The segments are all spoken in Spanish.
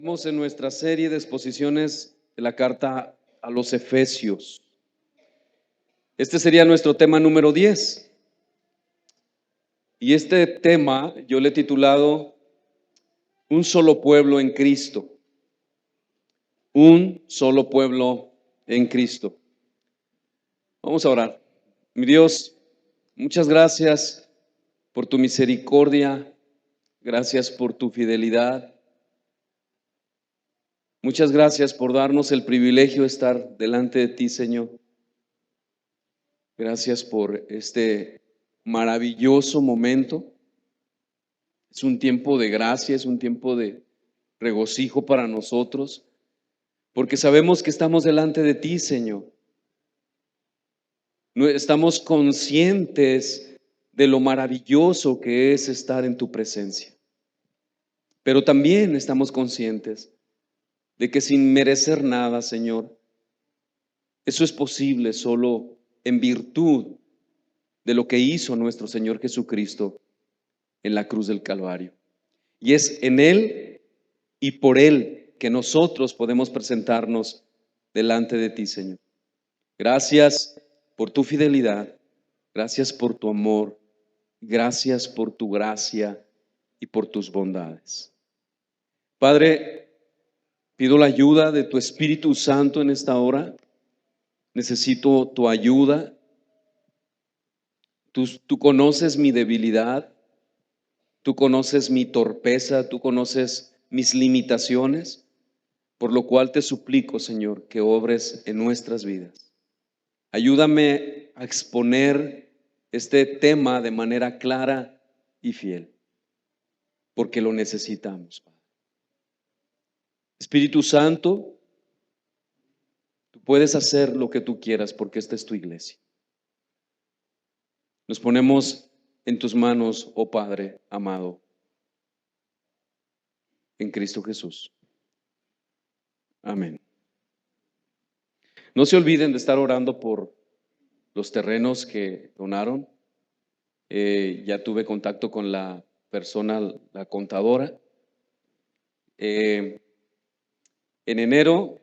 Estamos en nuestra serie de exposiciones de la carta a los Efesios. Este sería nuestro tema número 10. Y este tema yo le he titulado Un solo pueblo en Cristo. Un solo pueblo en Cristo. Vamos a orar. Mi Dios, muchas gracias por tu misericordia. Gracias por tu fidelidad. Muchas gracias por darnos el privilegio de estar delante de ti, Señor. Gracias por este maravilloso momento. Es un tiempo de gracia, es un tiempo de regocijo para nosotros, porque sabemos que estamos delante de ti, Señor. Estamos conscientes de lo maravilloso que es estar en tu presencia, pero también estamos conscientes de que sin merecer nada, Señor, eso es posible solo en virtud de lo que hizo nuestro Señor Jesucristo en la cruz del Calvario. Y es en Él y por Él que nosotros podemos presentarnos delante de ti, Señor. Gracias por tu fidelidad, gracias por tu amor, gracias por tu gracia y por tus bondades. Padre, pido la ayuda de tu Espíritu Santo en esta hora. Necesito tu ayuda. Tú conoces mi debilidad, tú conoces mi torpeza, tú conoces mis limitaciones, por lo cual te suplico, Señor, que obres en nuestras vidas. Ayúdame a exponer este tema de manera clara y fiel, porque lo necesitamos, Padre. Espíritu Santo, tú puedes hacer lo que tú quieras porque esta es tu iglesia. Nos ponemos en tus manos, oh Padre amado, en Cristo Jesús. Amén. No se olviden de estar orando por los terrenos que donaron. Ya tuve contacto con la persona, la contadora. En enero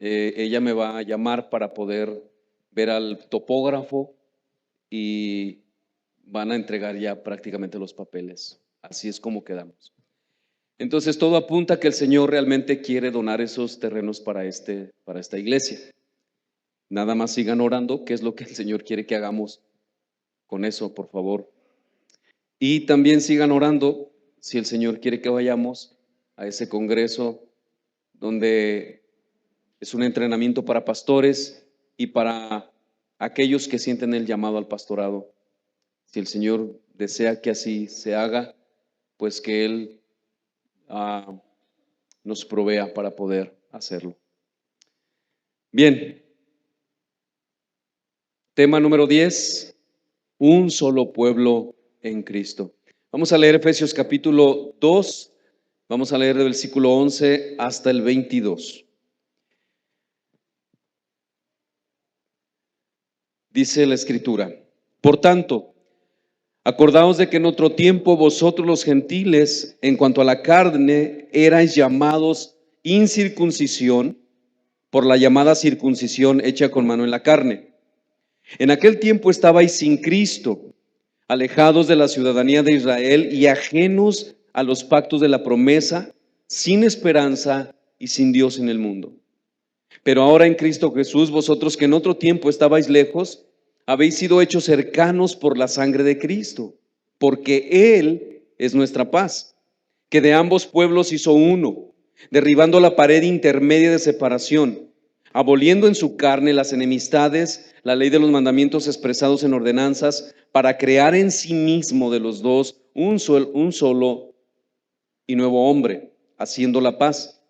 ella me va a llamar para poder ver al topógrafo y van a entregar ya prácticamente los papeles. Así es como quedamos. Entonces todo apunta a que el Señor realmente quiere donar esos terrenos para esta iglesia. Nada más sigan orando, qué es lo que el Señor quiere que hagamos con eso, por favor. Y también sigan orando si el Señor quiere que vayamos a ese congreso donde es un entrenamiento para pastores y para aquellos que sienten el llamado al pastorado. Si el Señor desea que así se haga, pues que Él nos provea para poder hacerlo. Bien, tema número 10, un solo pueblo en Cristo. Vamos a leer Efesios capítulo 2, vamos a leer del versículo 11 hasta el 22. Dice la Escritura: por tanto, acordaos de que en otro tiempo vosotros los gentiles, en cuanto a la carne, erais llamados incircuncisión por la llamada circuncisión hecha con mano en la carne. En aquel tiempo estabais sin Cristo, alejados de la ciudadanía de Israel y ajenos a los pactos de la promesa, sin esperanza y sin Dios en el mundo. Pero ahora en Cristo Jesús, vosotros que en otro tiempo estabais lejos, habéis sido hechos cercanos por la sangre de Cristo, porque Él es nuestra paz, que de ambos pueblos hizo uno, derribando la pared intermedia de separación, aboliendo en su carne las enemistades, la ley de los mandamientos expresados en ordenanzas, para crear en sí mismo de los dos un solo y nuevo hombre, haciendo la paz.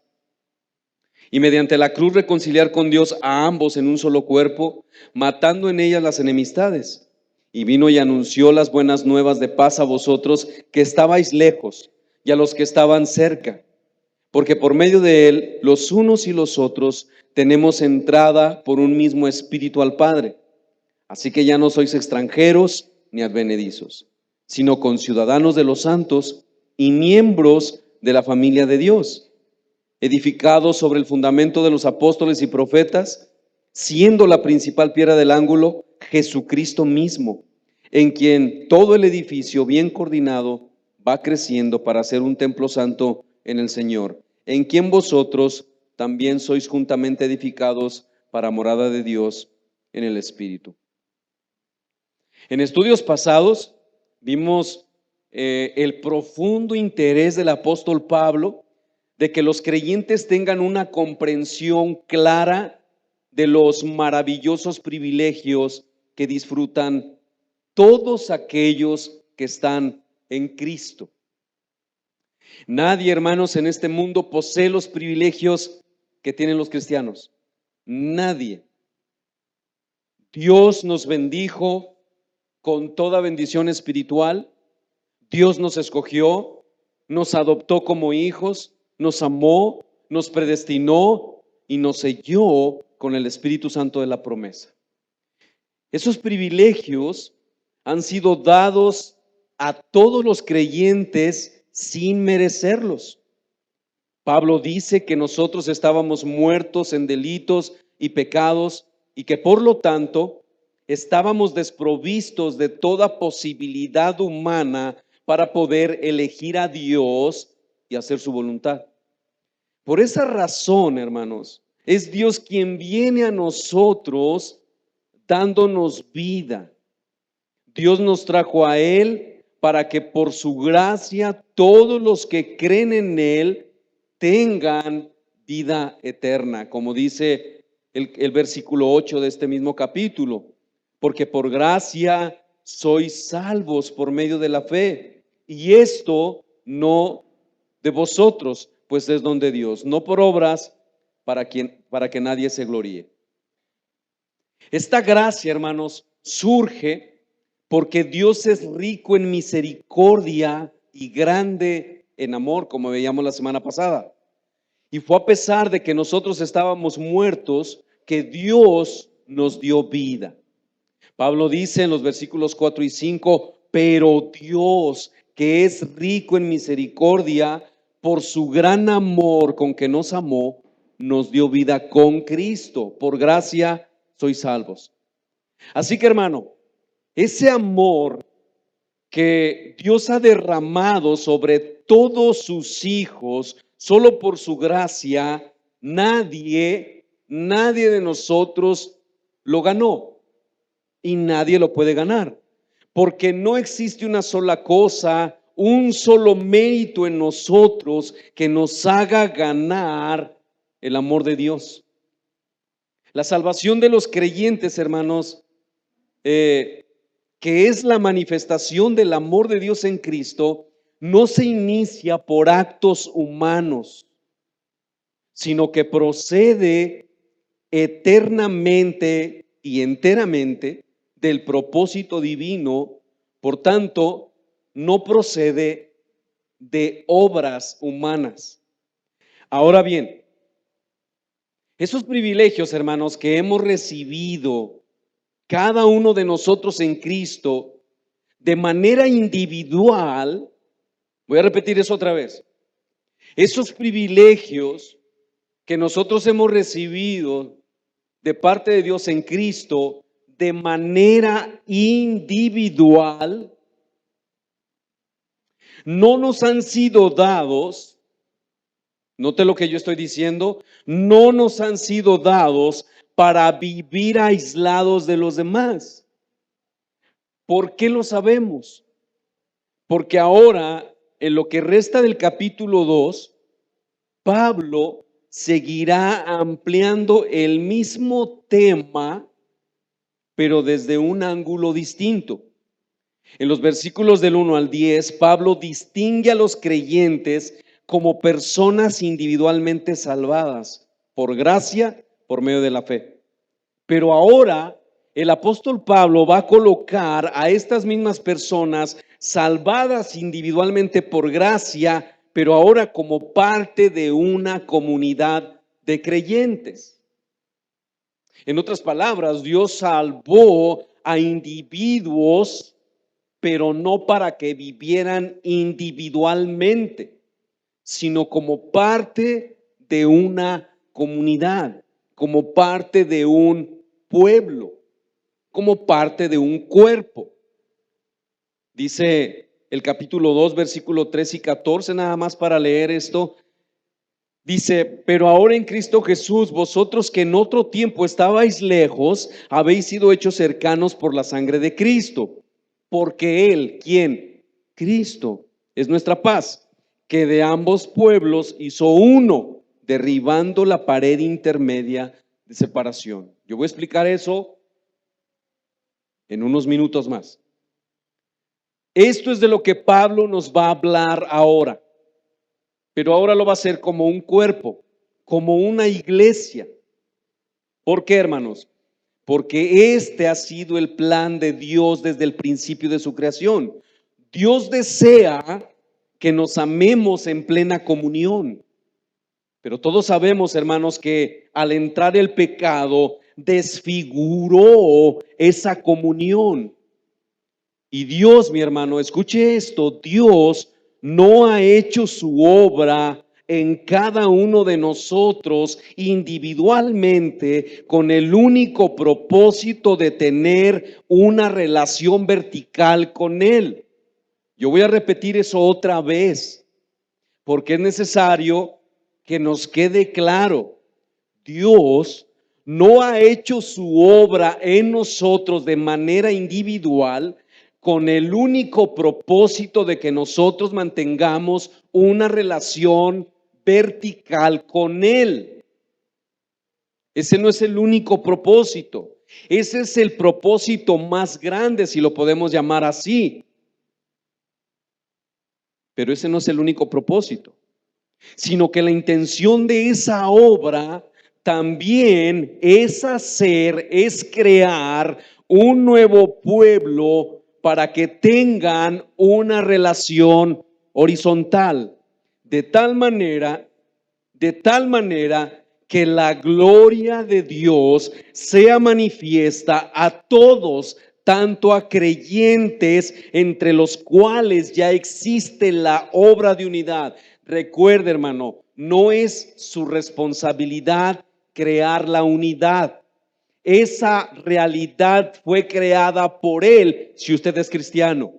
Y mediante la cruz reconciliar con Dios a ambos en un solo cuerpo, matando en ellas las enemistades. Y vino y anunció las buenas nuevas de paz a vosotros que estabais lejos y a los que estaban cerca. Porque por medio de él, los unos y los otros, tenemos entrada por un mismo espíritu al Padre. Así que ya no sois extranjeros ni advenedizos, sino conciudadanos de los santos y miembros de la familia de Dios, edificados sobre el fundamento de los apóstoles y profetas, siendo la principal piedra del ángulo Jesucristo mismo, en quien todo el edificio bien coordinado va creciendo para ser un templo santo en el Señor, en quien vosotros también sois juntamente edificados para morada de Dios en el Espíritu. En estudios pasados vimos el profundo interés del apóstol Pablo de que los creyentes tengan una comprensión clara de los maravillosos privilegios que disfrutan todos aquellos que están en Cristo. Nadie, hermanos, en este mundo posee los privilegios que tienen los cristianos. Nadie. Dios nos bendijo con toda bendición espiritual. Dios nos escogió, nos adoptó como hijos, nos amó, nos predestinó y nos selló con el Espíritu Santo de la promesa. Esos privilegios han sido dados a todos los creyentes sin merecerlos. Pablo dice que nosotros estábamos muertos en delitos y pecados y que por lo tanto estábamos desprovistos de toda posibilidad humana para poder elegir a Dios y hacer su voluntad. Por esa razón, hermanos, es Dios quien viene a nosotros dándonos vida. Dios nos trajo a Él para que por su gracia todos los que creen en Él tengan vida eterna, como dice el versículo 8 de este mismo capítulo, porque por gracia sois salvos por medio de la fe, y esto no de vosotros, pues es don de Dios, no por obras para que nadie se gloríe. Esta gracia, hermanos, surge porque Dios es rico en misericordia y grande en amor, como veíamos la semana pasada. Y fue a pesar de que nosotros estábamos muertos que Dios nos dio vida. Pablo dice en los versículos 4 y 5, pero Dios, que es rico en misericordia, por su gran amor con que nos amó, nos dio vida con Cristo. Por gracia sois salvos. Así que, hermano, ese amor que Dios ha derramado sobre todos sus hijos, solo por su gracia, nadie de nosotros lo ganó y nadie lo puede ganar, porque no existe una sola cosa, un solo mérito en nosotros que nos haga ganar el amor de Dios. La salvación de los creyentes, hermanos, que es la manifestación del amor de Dios en Cristo, no se inicia por actos humanos, sino que procede eternamente y enteramente del propósito divino. Por tanto, no procede de obras humanas. Ahora bien, esos privilegios, hermanos, que hemos recibido cada uno de nosotros en Cristo de manera individual, voy a repetir eso otra vez, esos privilegios que nosotros hemos recibido de parte de Dios en Cristo de manera individual, no nos han sido dados, note lo que yo estoy diciendo, no nos han sido dados para vivir aislados de los demás. ¿Por qué lo sabemos? Porque ahora, en lo que resta del capítulo 2, Pablo seguirá ampliando el mismo tema, pero desde un ángulo distinto. En los versículos del 1 al 10, Pablo distingue a los creyentes como personas individualmente salvadas por gracia, por medio de la fe. Pero ahora el apóstol Pablo va a colocar a estas mismas personas salvadas individualmente por gracia, pero ahora como parte de una comunidad de creyentes. En otras palabras, Dios salvó a individuos, pero no para que vivieran individualmente, sino como parte de una comunidad, como parte de un pueblo, como parte de un cuerpo. Dice el capítulo 2, versículo 3 y 14, nada más para leer esto. Dice, pero ahora en Cristo Jesús, vosotros que en otro tiempo estabais lejos, habéis sido hechos cercanos por la sangre de Cristo, porque Él, ¿quién? Cristo, es nuestra paz, que de ambos pueblos hizo uno, derribando la pared intermedia de separación. Yo voy a explicar eso en unos minutos más. Esto es de lo que Pablo nos va a hablar ahora. Pero ahora lo va a hacer como un cuerpo, como una iglesia. ¿Por qué, hermanos? Porque este ha sido el plan de Dios desde el principio de su creación. Dios desea que nos amemos en plena comunión. Pero todos sabemos, hermanos, que al entrar el pecado desfiguró esa comunión. Y Dios, mi hermano, escuche esto, Dios no ha hecho su obra en cada uno de nosotros individualmente con el único propósito de tener una relación vertical con Él. Yo voy a repetir eso otra vez, porque es necesario que nos quede claro. Dios no ha hecho su obra en nosotros de manera individual con el único propósito de que nosotros mantengamos una relación vertical con Él. Ese no es el único propósito. Ese es el propósito más grande, si lo podemos llamar así. Pero ese no es el único propósito, sino que la intención de esa obra también es hacer, es crear un nuevo pueblo para que tengan una relación horizontal, de tal manera que la gloria de Dios sea manifiesta a todos, tanto a creyentes entre los cuales ya existe la obra de unidad. Recuerde, hermano, no es su responsabilidad crear la unidad. Esa realidad fue creada por Él si usted es cristiano.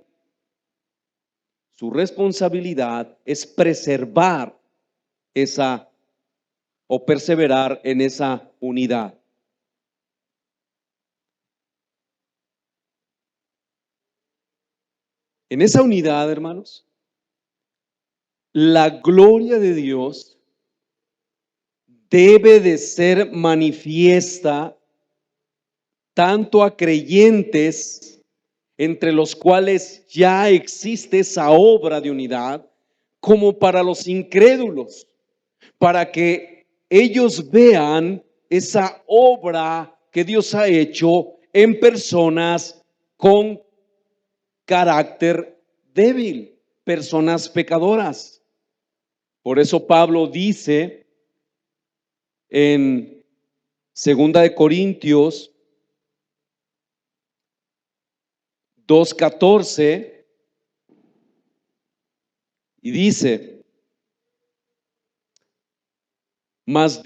Su responsabilidad es preservar esa o perseverar en esa unidad. En esa unidad, hermanos, la gloria de Dios debe de ser manifiesta tanto a creyentes entre los cuales ya existe esa obra de unidad, como para los incrédulos, para que ellos vean esa obra que Dios ha hecho en personas con carácter débil, personas pecadoras. Por eso Pablo dice en 2 Corintios 2:14 y dice: mas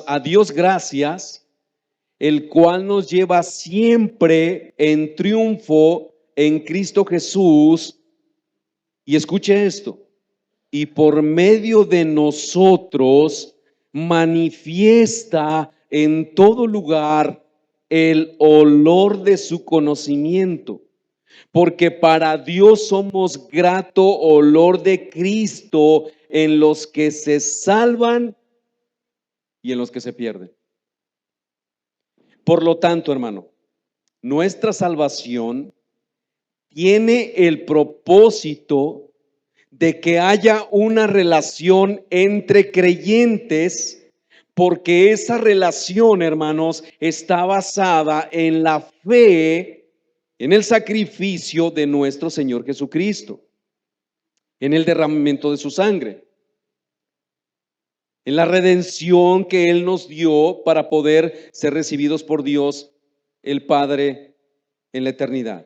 a Dios gracias, el cual nos lleva siempre en triunfo en Cristo Jesús. Y escuche esto: y por medio de nosotros manifiesta en todo lugar el olor de su conocimiento, porque para Dios somos grato olor de Cristo en los que se salvan y en los que se pierden. Por lo tanto, hermano, nuestra salvación tiene el propósito de que haya una relación entre creyentes, porque esa relación, hermanos, está basada en la fe, en el sacrificio de nuestro Señor Jesucristo, en el derramamiento de su sangre, en la redención que Él nos dio para poder ser recibidos por Dios el Padre en la eternidad.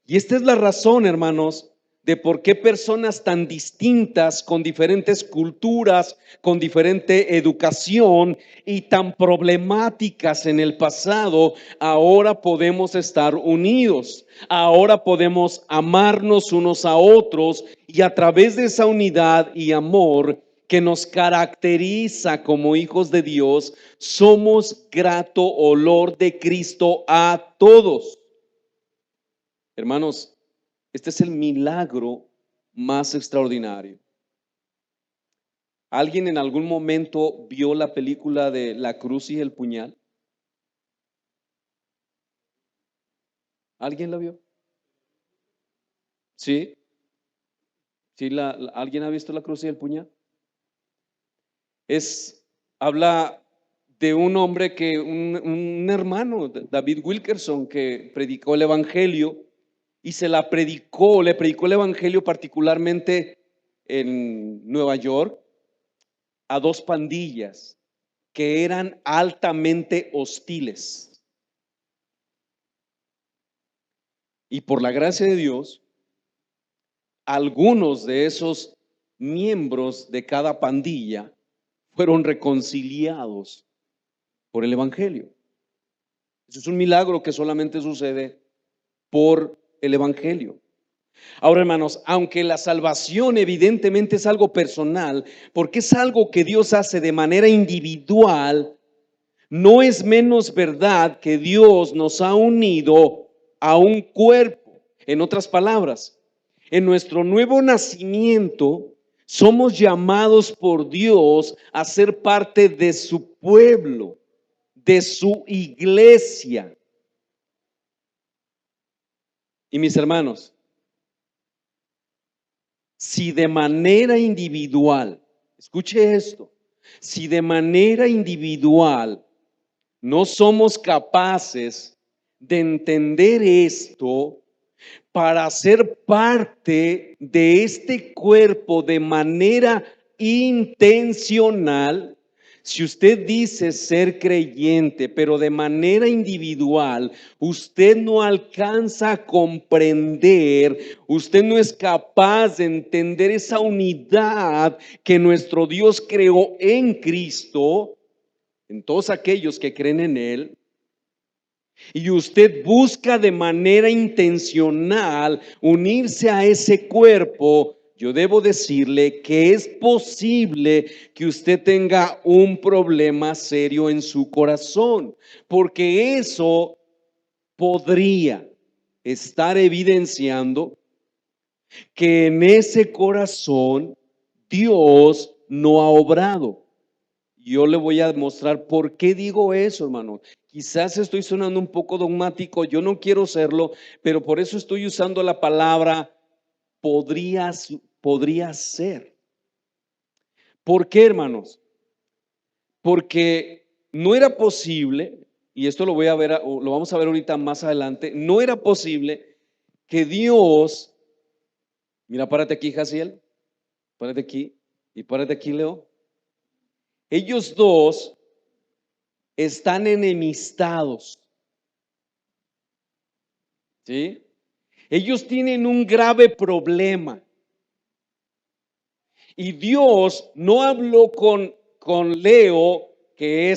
Y esta es la razón, hermanos, de por qué personas tan distintas, con diferentes culturas, con diferente educación y tan problemáticas en el pasado, ahora podemos estar unidos, ahora podemos amarnos unos a otros y a través de esa unidad y amor que nos caracteriza como hijos de Dios, somos grato olor de Cristo a todos. Hermanos, este es el milagro más extraordinario. ¿Alguien en algún momento vio la película de La Cruz y el Puñal? ¿Alguien la vio? ¿Sí? ¿Sí alguien ha visto La Cruz y el Puñal? Habla de un hombre un hermano, David Wilkerson, que predicó el Evangelio y le predicó el Evangelio particularmente en Nueva York a dos pandillas que eran altamente hostiles. Y por la gracia de Dios, algunos de esos miembros de cada pandilla fueron reconciliados por el Evangelio. Eso es un milagro que solamente sucede por el Evangelio. Ahora, hermanos, aunque la salvación evidentemente es algo personal, porque es algo que Dios hace de manera individual, no es menos verdad que Dios nos ha unido a un cuerpo. En otras palabras, en nuestro nuevo nacimiento somos llamados por Dios a ser parte de su pueblo, de su iglesia. Y mis hermanos, si de manera individual, escuche esto, si de manera individual no somos capaces de entender esto para ser parte de este cuerpo de manera intencional, si usted dice ser creyente, pero de manera individual, usted no alcanza a comprender, usted no es capaz de entender esa unidad que nuestro Dios creó en Cristo, en todos aquellos que creen en Él, y usted busca de manera intencional unirse a ese cuerpo, yo debo decirle que es posible que usted tenga un problema serio en su corazón, porque eso podría estar evidenciando que en ese corazón Dios no ha obrado. Yo le voy a mostrar por qué digo eso, hermano. Quizás estoy sonando un poco dogmático, yo no quiero serlo, pero por eso estoy usando la palabra podría ser. ¿Por qué, hermanos? Porque no era posible, y esto lo vamos a ver ahorita más adelante, no era posible que Dios, mira, párate aquí, Jaciel, párate aquí y párate aquí, Leo. Ellos dos están enemistados. ¿Sí? Ellos tienen un grave problema. Y Dios no habló con Leo, que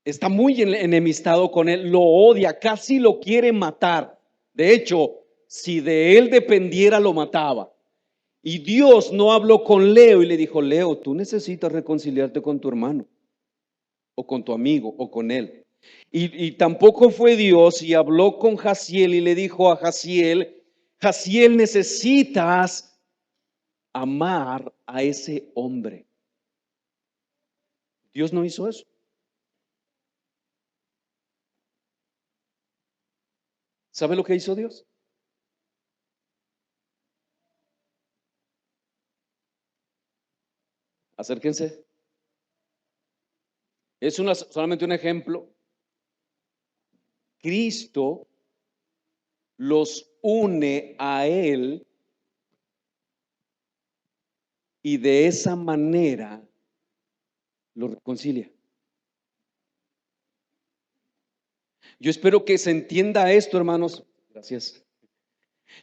está muy enemistado con él, lo odia, casi lo quiere matar. De hecho, si de él dependiera, lo mataba. Y Dios no habló con Leo y le dijo: Leo, tú necesitas reconciliarte con tu hermano, o con tu amigo, o con él. Y tampoco fue Dios y habló con Jaciel y le dijo a Jaciel: Jaciel, necesitas amar a ese hombre. Dios no hizo eso. ¿Sabe lo que hizo Dios? Acérquense. Es solamente un ejemplo. Cristo los une a Él y de esa manera los reconcilia. Yo espero que se entienda esto, hermanos. Gracias.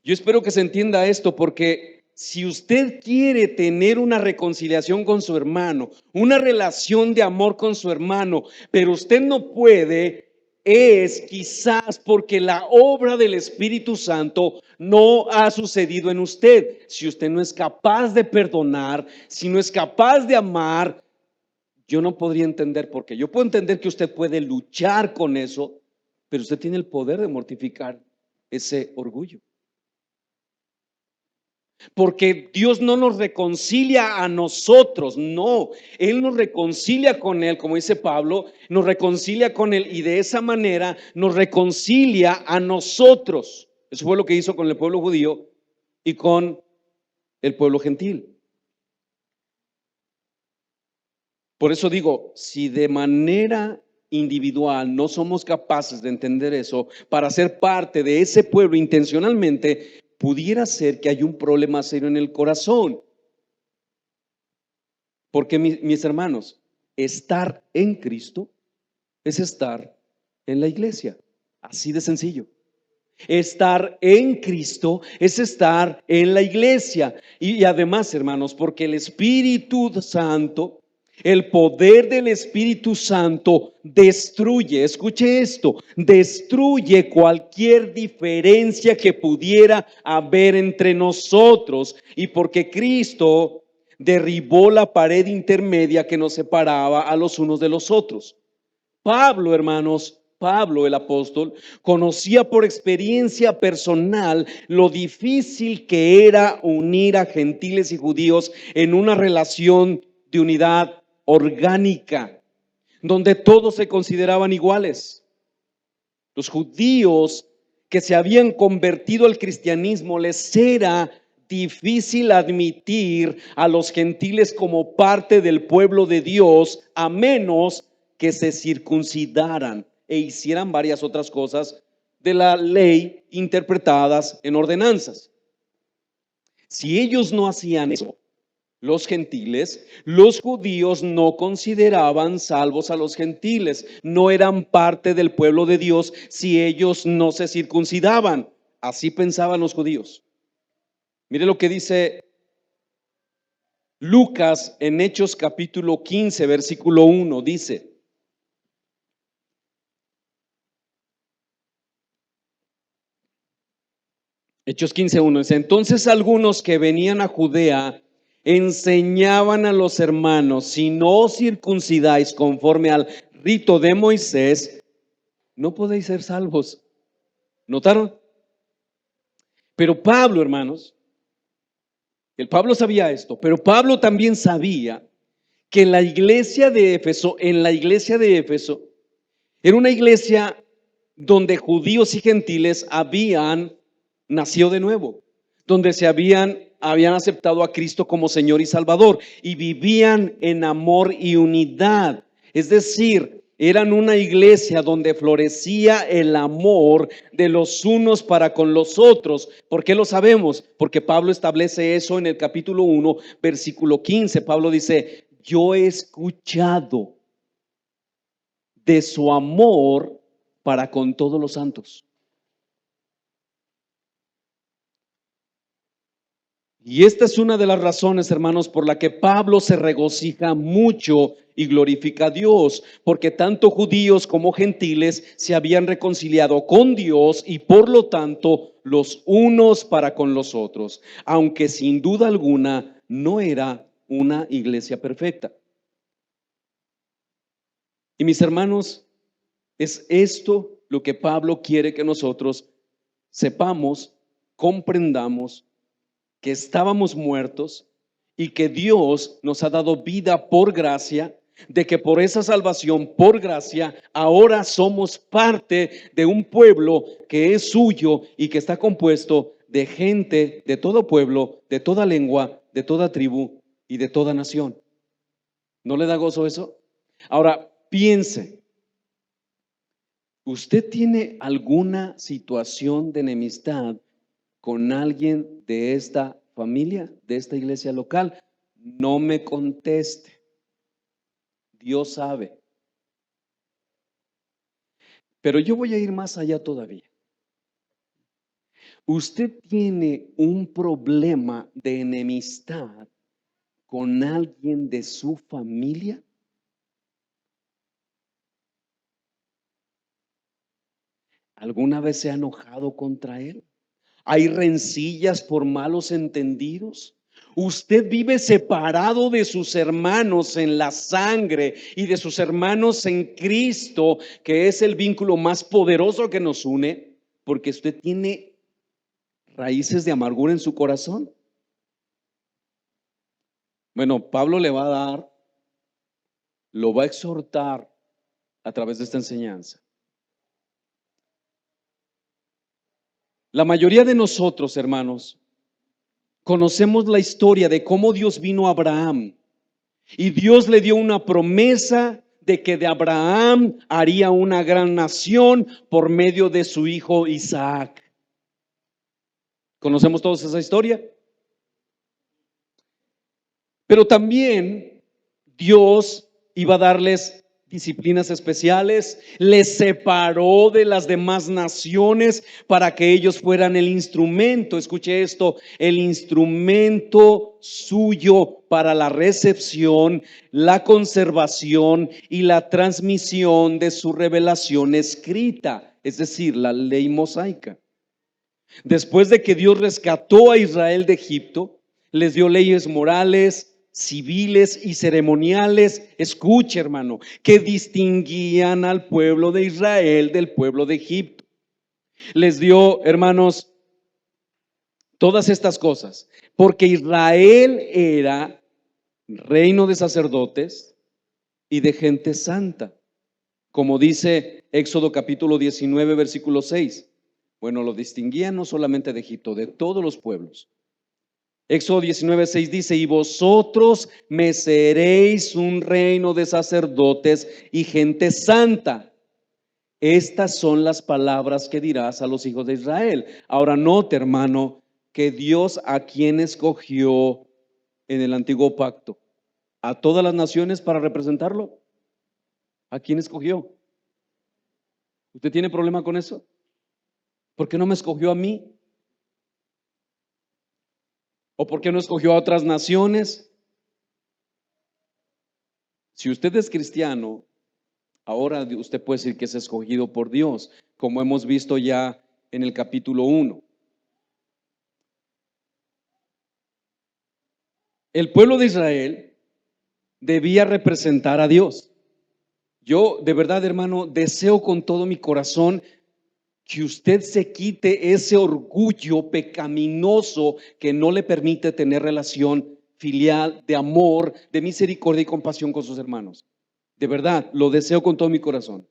Yo espero que se entienda esto, porque si usted quiere tener una reconciliación con su hermano, una relación de amor con su hermano, pero usted no puede, es quizás porque la obra del Espíritu Santo no ha sucedido en usted. Si usted no es capaz de perdonar, si no es capaz de amar, yo no podría entender por qué. Yo puedo entender que usted puede luchar con eso, pero usted tiene el poder de mortificar ese orgullo. Porque Dios no nos reconcilia a nosotros, no, Él nos reconcilia con Él, como dice Pablo, nos reconcilia con Él y de esa manera nos reconcilia a nosotros. Eso fue lo que hizo con el pueblo judío y con el pueblo gentil. Por eso digo, si de manera individual no somos capaces de entender eso, para ser parte de ese pueblo intencionalmente, pudiera ser que hay un problema serio en el corazón. Porque mis hermanos, estar en Cristo es estar en la iglesia. Así de sencillo. Estar en Cristo es estar en la iglesia. Y además, hermanos, porque el Espíritu Santo, el poder del Espíritu Santo destruye, escuche esto, destruye cualquier diferencia que pudiera haber entre nosotros. Y porque Cristo derribó la pared intermedia que nos separaba a los unos de los otros. Pablo, hermanos, Pablo el apóstol conocía por experiencia personal lo difícil que era unir a gentiles y judíos en una relación de unidad orgánica, donde todos se consideraban iguales. Los judíos que se habían convertido al cristianismo les era difícil admitir a los gentiles como parte del pueblo de Dios, a menos que se circuncidaran e hicieran varias otras cosas de la ley interpretadas en ordenanzas. Si ellos no hacían eso, los gentiles, los judíos no consideraban salvos a los gentiles, no eran parte del pueblo de Dios si ellos no se circuncidaban. Así pensaban los judíos. Mire lo que dice Lucas en Hechos capítulo 15, versículo 1, dice: Hechos 15:1 dice: entonces algunos que venían a Judea enseñaban a los hermanos: si no os circuncidáis conforme al rito de Moisés, no podéis ser salvos. ¿Notaron? Pero Pablo, hermanos, el Pablo sabía esto, pero Pablo también sabía que la iglesia de Éfeso, en la iglesia de Éfeso, era una iglesia donde judíos y gentiles habían nacido de nuevo, donde habían aceptado a Cristo como Señor y Salvador y vivían en amor y unidad. Es decir, eran una iglesia donde florecía el amor de los unos para con los otros. ¿Por qué lo sabemos? Porque Pablo establece eso en el capítulo 1, versículo 15. Pablo dice: yo he escuchado de su amor para con todos los santos. Y esta es una de las razones, hermanos, por la que Pablo se regocija mucho y glorifica a Dios, porque tanto judíos como gentiles se habían reconciliado con Dios y por lo tanto los unos para con los otros, aunque sin duda alguna no era una iglesia perfecta. Y mis hermanos, es esto lo que Pablo quiere que nosotros sepamos, comprendamos, que estábamos muertos y que Dios nos ha dado vida por gracia, de que por esa salvación, por gracia, ahora somos parte de un pueblo que es suyo y que está compuesto de gente de todo pueblo, de toda lengua, de toda tribu y de toda nación. ¿No le da gozo eso? Ahora, piense. ¿Usted tiene alguna situación de enemistad con alguien de esta familia, de esta iglesia local? No me conteste. Dios sabe. Pero yo voy a ir más allá todavía. ¿Usted tiene un problema de enemistad con alguien de su familia? ¿Alguna vez se ha enojado contra él? ¿Hay rencillas por malos entendidos? Usted vive separado de sus hermanos en la sangre y de sus hermanos en Cristo, que es el vínculo más poderoso que nos une, porque usted tiene raíces de amargura en su corazón. Bueno, Pablo le va a dar, lo va a exhortar a través de esta enseñanza. La mayoría de nosotros, hermanos, conocemos la historia de cómo Dios vino a Abraham y Dios le dio una promesa de que de Abraham haría una gran nación por medio de su hijo Isaac. ¿Conocemos todos esa historia? Pero también Dios iba a darles disciplinas especiales, les separó de las demás naciones para que ellos fueran el instrumento, escuche esto, el instrumento suyo para la recepción, la conservación y la transmisión de su revelación escrita, es decir, la ley mosaica. Después de que Dios rescató a Israel de Egipto, les dio leyes morales, civiles y ceremoniales, escuche hermano, que distinguían al pueblo de Israel del pueblo de Egipto. Les dio, hermanos, todas estas cosas, porque Israel era reino de sacerdotes y de gente santa, como dice Éxodo capítulo 19, versículo 6. Bueno, lo distinguían no solamente de Egipto, de todos los pueblos. Éxodo 19:6 dice: y vosotros me seréis un reino de sacerdotes y gente santa. Estas son las palabras que dirás a los hijos de Israel. Ahora note, hermano, que Dios a quien escogió en el antiguo pacto, a todas las naciones para representarlo. ¿A quién escogió? ¿Usted tiene problema con eso? ¿Por qué no me escogió a mí? ¿O por qué no escogió a otras naciones? Si usted es cristiano, ahora usted puede decir que es escogido por Dios, como hemos visto ya en el capítulo 1. El pueblo de Israel debía representar a Dios. Yo de verdad, hermano, deseo con todo mi corazón que usted se quite ese orgullo pecaminoso que no le permite tener relación filial, de amor, de misericordia y compasión con sus hermanos. De verdad, lo deseo con todo mi corazón.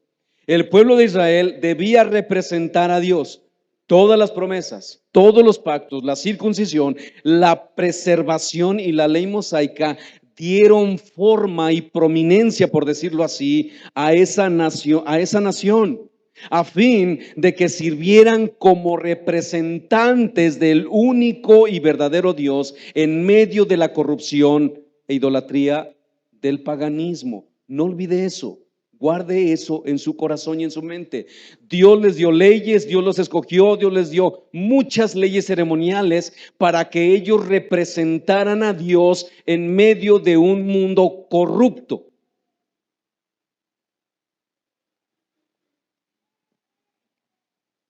El pueblo de Israel debía representar a Dios. Todas las promesas, todos los pactos, la circuncisión, la preservación y la ley mosaica dieron forma y prominencia, por decirlo así, a esa nación, a fin de que sirvieran como representantes del único y verdadero Dios en medio de la corrupción e idolatría del paganismo. No olvide eso. Guarde eso en su corazón y en su mente. Dios les dio leyes, Dios los escogió, Dios les dio muchas leyes ceremoniales para que ellos representaran a Dios en medio de un mundo corrupto.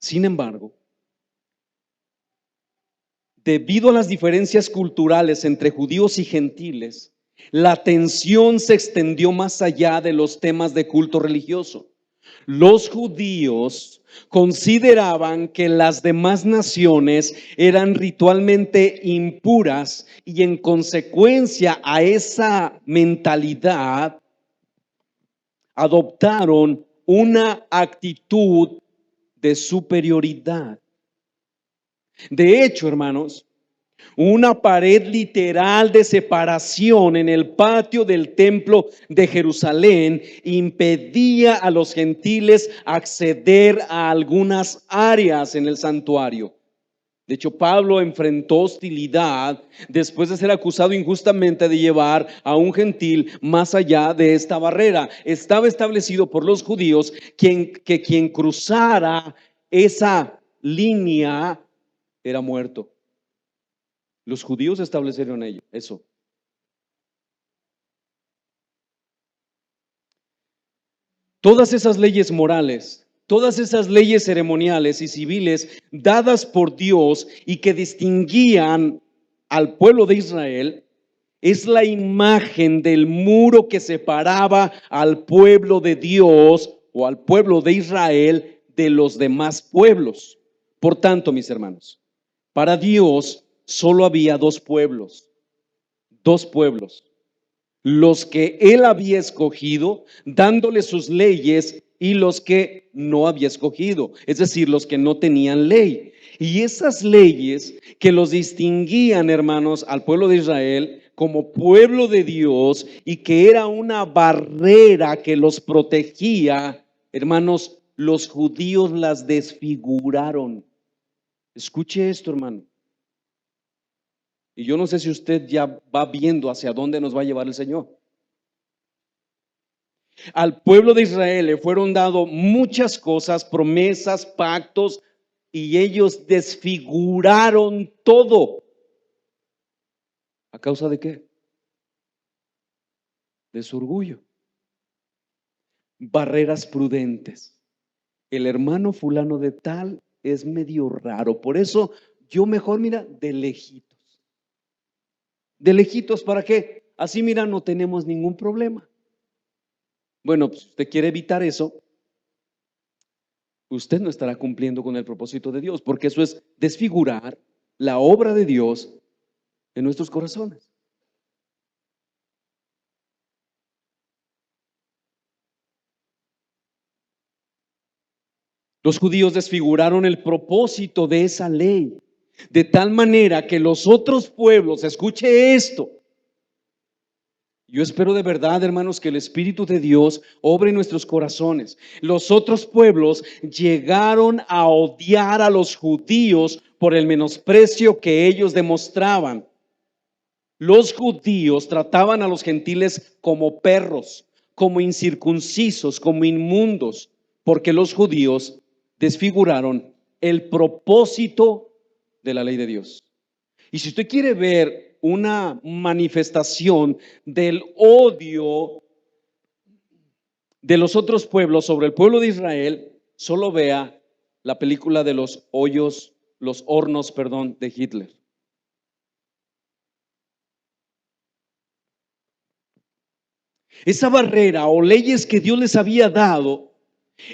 Sin embargo, debido a las diferencias culturales entre judíos y gentiles, la tensión se extendió más allá de los temas de culto religioso. Los judíos consideraban que las demás naciones eran ritualmente impuras y en consecuencia a esa mentalidad adoptaron una actitud de superioridad. De hecho, hermanos, una pared literal de separación en el patio del templo de Jerusalén impedía a los gentiles acceder a algunas áreas en el santuario. De hecho, Pablo enfrentó hostilidad después de ser acusado injustamente de llevar a un gentil más allá de esta barrera. Estaba establecido por los judíos que quien cruzara esa línea era muerto. Los judíos establecieron eso. Todas esas leyes morales, todas esas leyes ceremoniales y civiles dadas por Dios y que distinguían al pueblo de Israel, es la imagen del muro que separaba al pueblo de Dios o al pueblo de Israel de los demás pueblos. Por tanto, mis hermanos, para Dios solo había dos pueblos, los que Él había escogido, dándole sus leyes, y los que no había escogido, es decir, los que no tenían ley. Y esas leyes que los distinguían, hermanos, al pueblo de Israel como pueblo de Dios, y que era una barrera que los protegía, hermanos, los judíos las desfiguraron. Escuche esto, hermano. Y yo no sé si usted ya va viendo hacia dónde nos va a llevar el Señor. Al pueblo de Israel le fueron dadas muchas cosas, promesas, pactos, y ellos desfiguraron todo. ¿A causa de qué? De su orgullo. Barreras prudentes. El hermano fulano de tal es medio raro, por eso yo mejor, mira, de lejitos. ¿De lejitos para qué? Así, mira, no tenemos ningún problema. Bueno, pues usted quiere evitar eso, usted no estará cumpliendo con el propósito de Dios, porque eso es desfigurar la obra de Dios en nuestros corazones. Los judíos desfiguraron el propósito de esa ley, de tal manera que los otros pueblos, escuche esto, yo espero de verdad, hermanos, que el Espíritu de Dios obre en nuestros corazones. Los otros pueblos llegaron a odiar a los judíos por el menosprecio que ellos demostraban. Los judíos trataban a los gentiles como perros, como incircuncisos, como inmundos, porque los judíos desfiguraron el propósito de la ley de Dios. Y si usted quiere ver una manifestación del odio de los otros pueblos sobre el pueblo de Israel, solo vea la película de los hornos, de Hitler. Esa barrera o leyes que Dios les había dado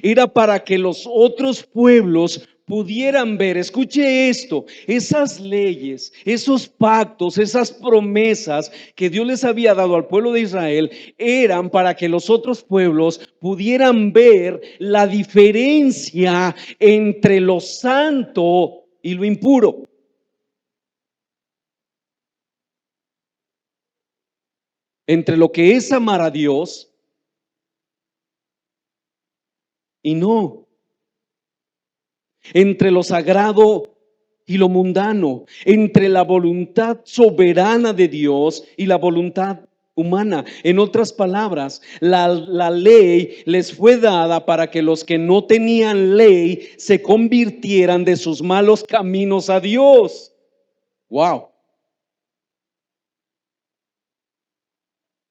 era para que los otros pueblos pudieran ver, escuche esto, esas leyes, esos pactos, esas promesas que Dios les había dado al pueblo de Israel, eran para que los otros pueblos pudieran ver la diferencia entre lo santo y lo impuro. Entre lo que es amar a Dios y no. Entre lo sagrado y lo mundano, entre la voluntad soberana de Dios y la voluntad humana. En otras palabras, la ley les fue dada para que los que no tenían ley se convirtieran de sus malos caminos a Dios. Wow.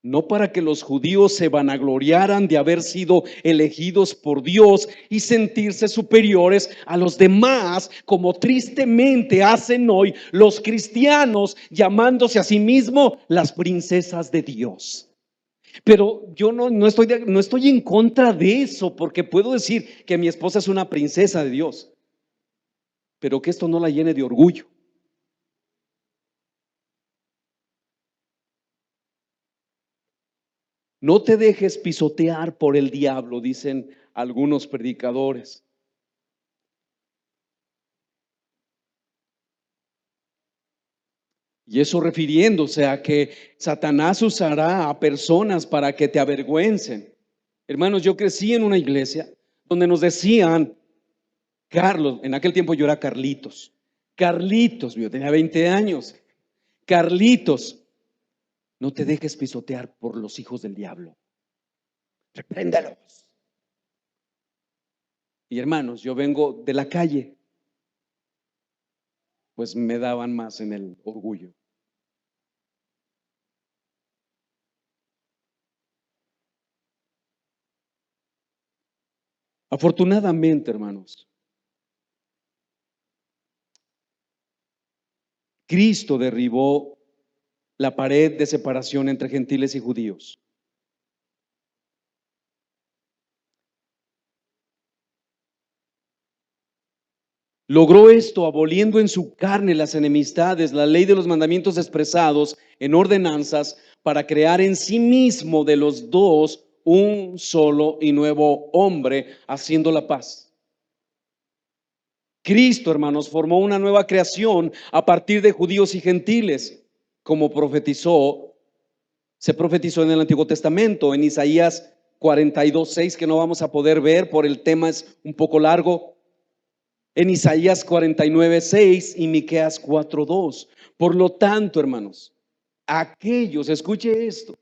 No para que los judíos se vanagloriaran de haber sido elegidos por Dios y sentirse superiores a los demás, como tristemente hacen hoy los cristianos, llamándose a sí mismos las princesas de Dios. Pero yo no estoy en contra de eso, porque puedo decir que mi esposa es una princesa de Dios, pero que esto no la llene de orgullo. No te dejes pisotear por el diablo, dicen algunos predicadores. Y eso refiriéndose a que Satanás usará a personas para que te avergüencen. Hermanos, yo crecí en una iglesia donde nos decían, Carlos, en aquel tiempo yo era Carlitos. Carlitos, yo tenía 20 años. Carlitos, no te dejes pisotear por los hijos del diablo. Repréndalos. Y hermanos, yo vengo de la calle. pues me daban más en el orgullo. Afortunadamente, hermanos, Cristo derribó la pared de separación entre gentiles y judíos. Logró esto aboliendo en su carne las enemistades, la ley de los mandamientos expresados en ordenanzas, para crear en sí mismo de los dos un solo y nuevo hombre, haciendo la paz. Cristo, hermanos, formó una nueva creación a partir de judíos y gentiles, como se profetizó en el Antiguo Testamento, en Isaías 42:6, que no vamos a poder ver por el tema, es un poco largo. En Isaías 49:6 y Miqueas 4:2. Por lo tanto, hermanos, escuche esto,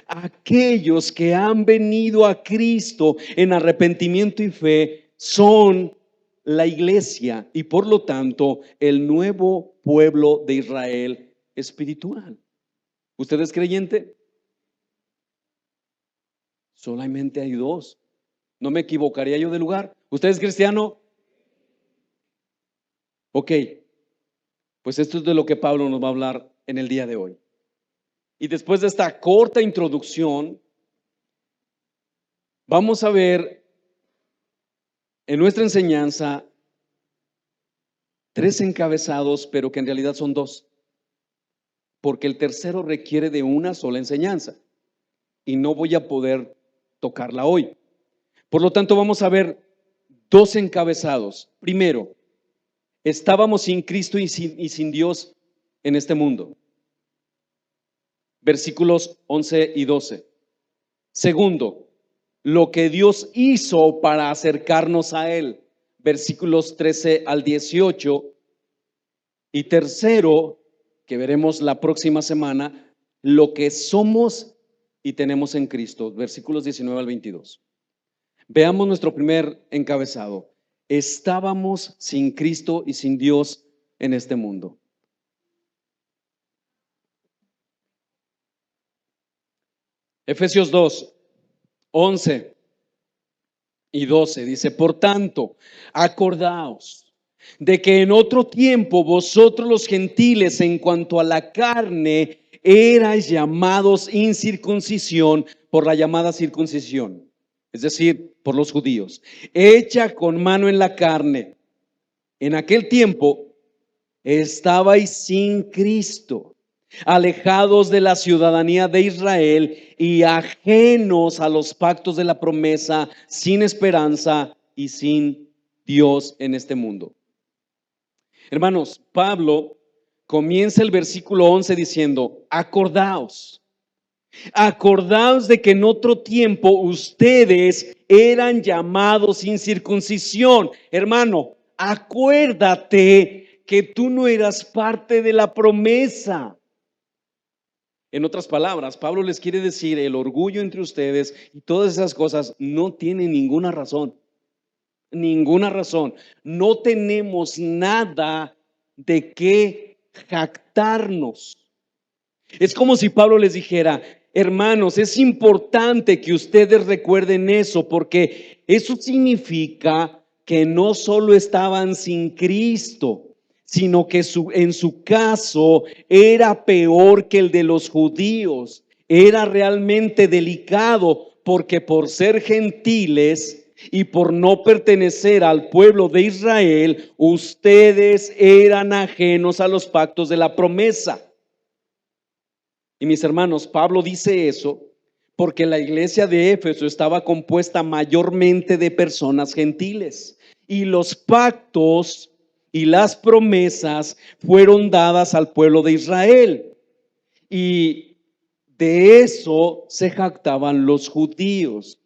aquellos que han venido a Cristo en arrepentimiento y fe son la iglesia y por lo tanto el nuevo pueblo de Israel espiritual. ¿Usted es creyente? Solamente hay dos. ¿No me equivocaría yo de lugar? ¿Usted es cristiano? Ok, pues esto es de lo que Pablo nos va a hablar en el día de hoy. Y después de esta corta introducción, vamos a ver en nuestra enseñanza 3 encabezados, pero que en realidad son 2, porque el tercero requiere de una sola enseñanza y no voy a poder tocarla hoy. Por lo tanto, vamos a ver 2 encabezados. Primero, estábamos sin Cristo y sin Dios en este mundo. Versículos 11 y 12. Segundo, lo que Dios hizo para acercarnos a Él. Versículos 13 al 18. Y tercero, que veremos la próxima semana, lo que somos y tenemos en Cristo. Versículos 19 al 22. Veamos nuestro primer encabezado. Estábamos sin Cristo y sin Dios en este mundo. Efesios 2, 11 y 12 dice: por tanto, acordaos de que en otro tiempo vosotros los gentiles, en cuanto a la carne, erais llamados incircuncisión por la llamada circuncisión, es decir, por los judíos, hecha con mano en la carne. En aquel tiempo estabais sin Cristo, alejados de la ciudadanía de Israel y ajenos a los pactos de la promesa, sin esperanza y sin Dios en este mundo. Hermanos, Pablo comienza el versículo 11 diciendo: acordaos de que en otro tiempo ustedes eran llamados sin circuncisión. Hermano, acuérdate que tú no eras parte de la promesa. En otras palabras, Pablo les quiere decir: el orgullo entre ustedes y todas esas cosas no tienen ninguna razón. Ninguna razón. No tenemos nada de qué jactarnos. Es como si Pablo les dijera: hermanos, es importante que ustedes recuerden eso, porque eso significa que no solo estaban sin Cristo, sino que en su caso era peor que el de los judíos. Era realmente delicado, porque por ser gentiles y por no pertenecer al pueblo de Israel, ustedes eran ajenos a los pactos de la promesa. Y mis hermanos, Pablo dice eso porque la iglesia de Éfeso estaba compuesta mayormente de personas gentiles, y los pactos y las promesas fueron dadas al pueblo de Israel, y de eso se jactaban los judíos,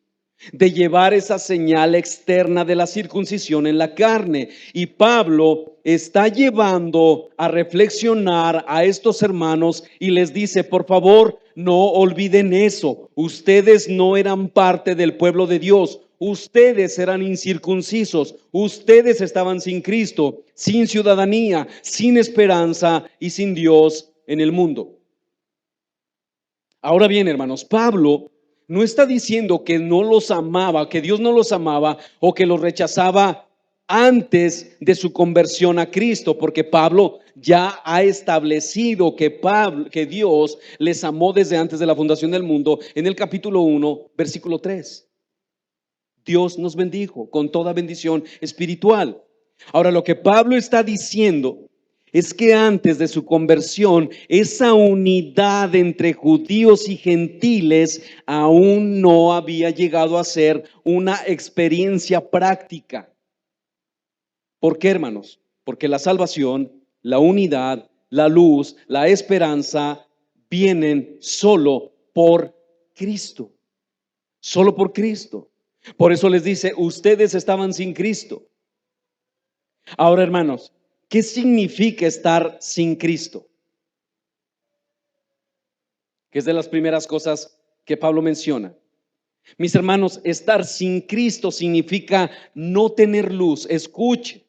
de llevar esa señal externa de la circuncisión en la carne. Y Pablo está llevando a reflexionar a estos hermanos y les dice: por favor, no olviden eso. Ustedes no eran parte del pueblo de Dios. ustedes eran incircuncisos, ustedes estaban sin Cristo, sin ciudadanía, sin esperanza y sin Dios en el mundo. Ahora bien, hermanos, Pablo no está diciendo que no los amaba, que Dios no los amaba o que los rechazaba antes de su conversión a Cristo, porque Pablo ya ha establecido que Dios les amó desde antes de la fundación del mundo en el capítulo 1, versículo 3. Dios nos bendijo con toda bendición espiritual. Ahora, lo que Pablo está diciendo es que antes de su conversión, esa unidad entre judíos y gentiles aún no había llegado a ser una experiencia práctica. ¿Por qué, hermanos? Porque la salvación, la unidad, la luz, la esperanza vienen solo por Cristo. Solo por Cristo. Por eso les dice, ustedes estaban sin Cristo. Ahora, hermanos, ¿qué significa estar sin Cristo? Que es de las primeras cosas que Pablo menciona. Mis hermanos, estar sin Cristo significa no tener luz. Escuche,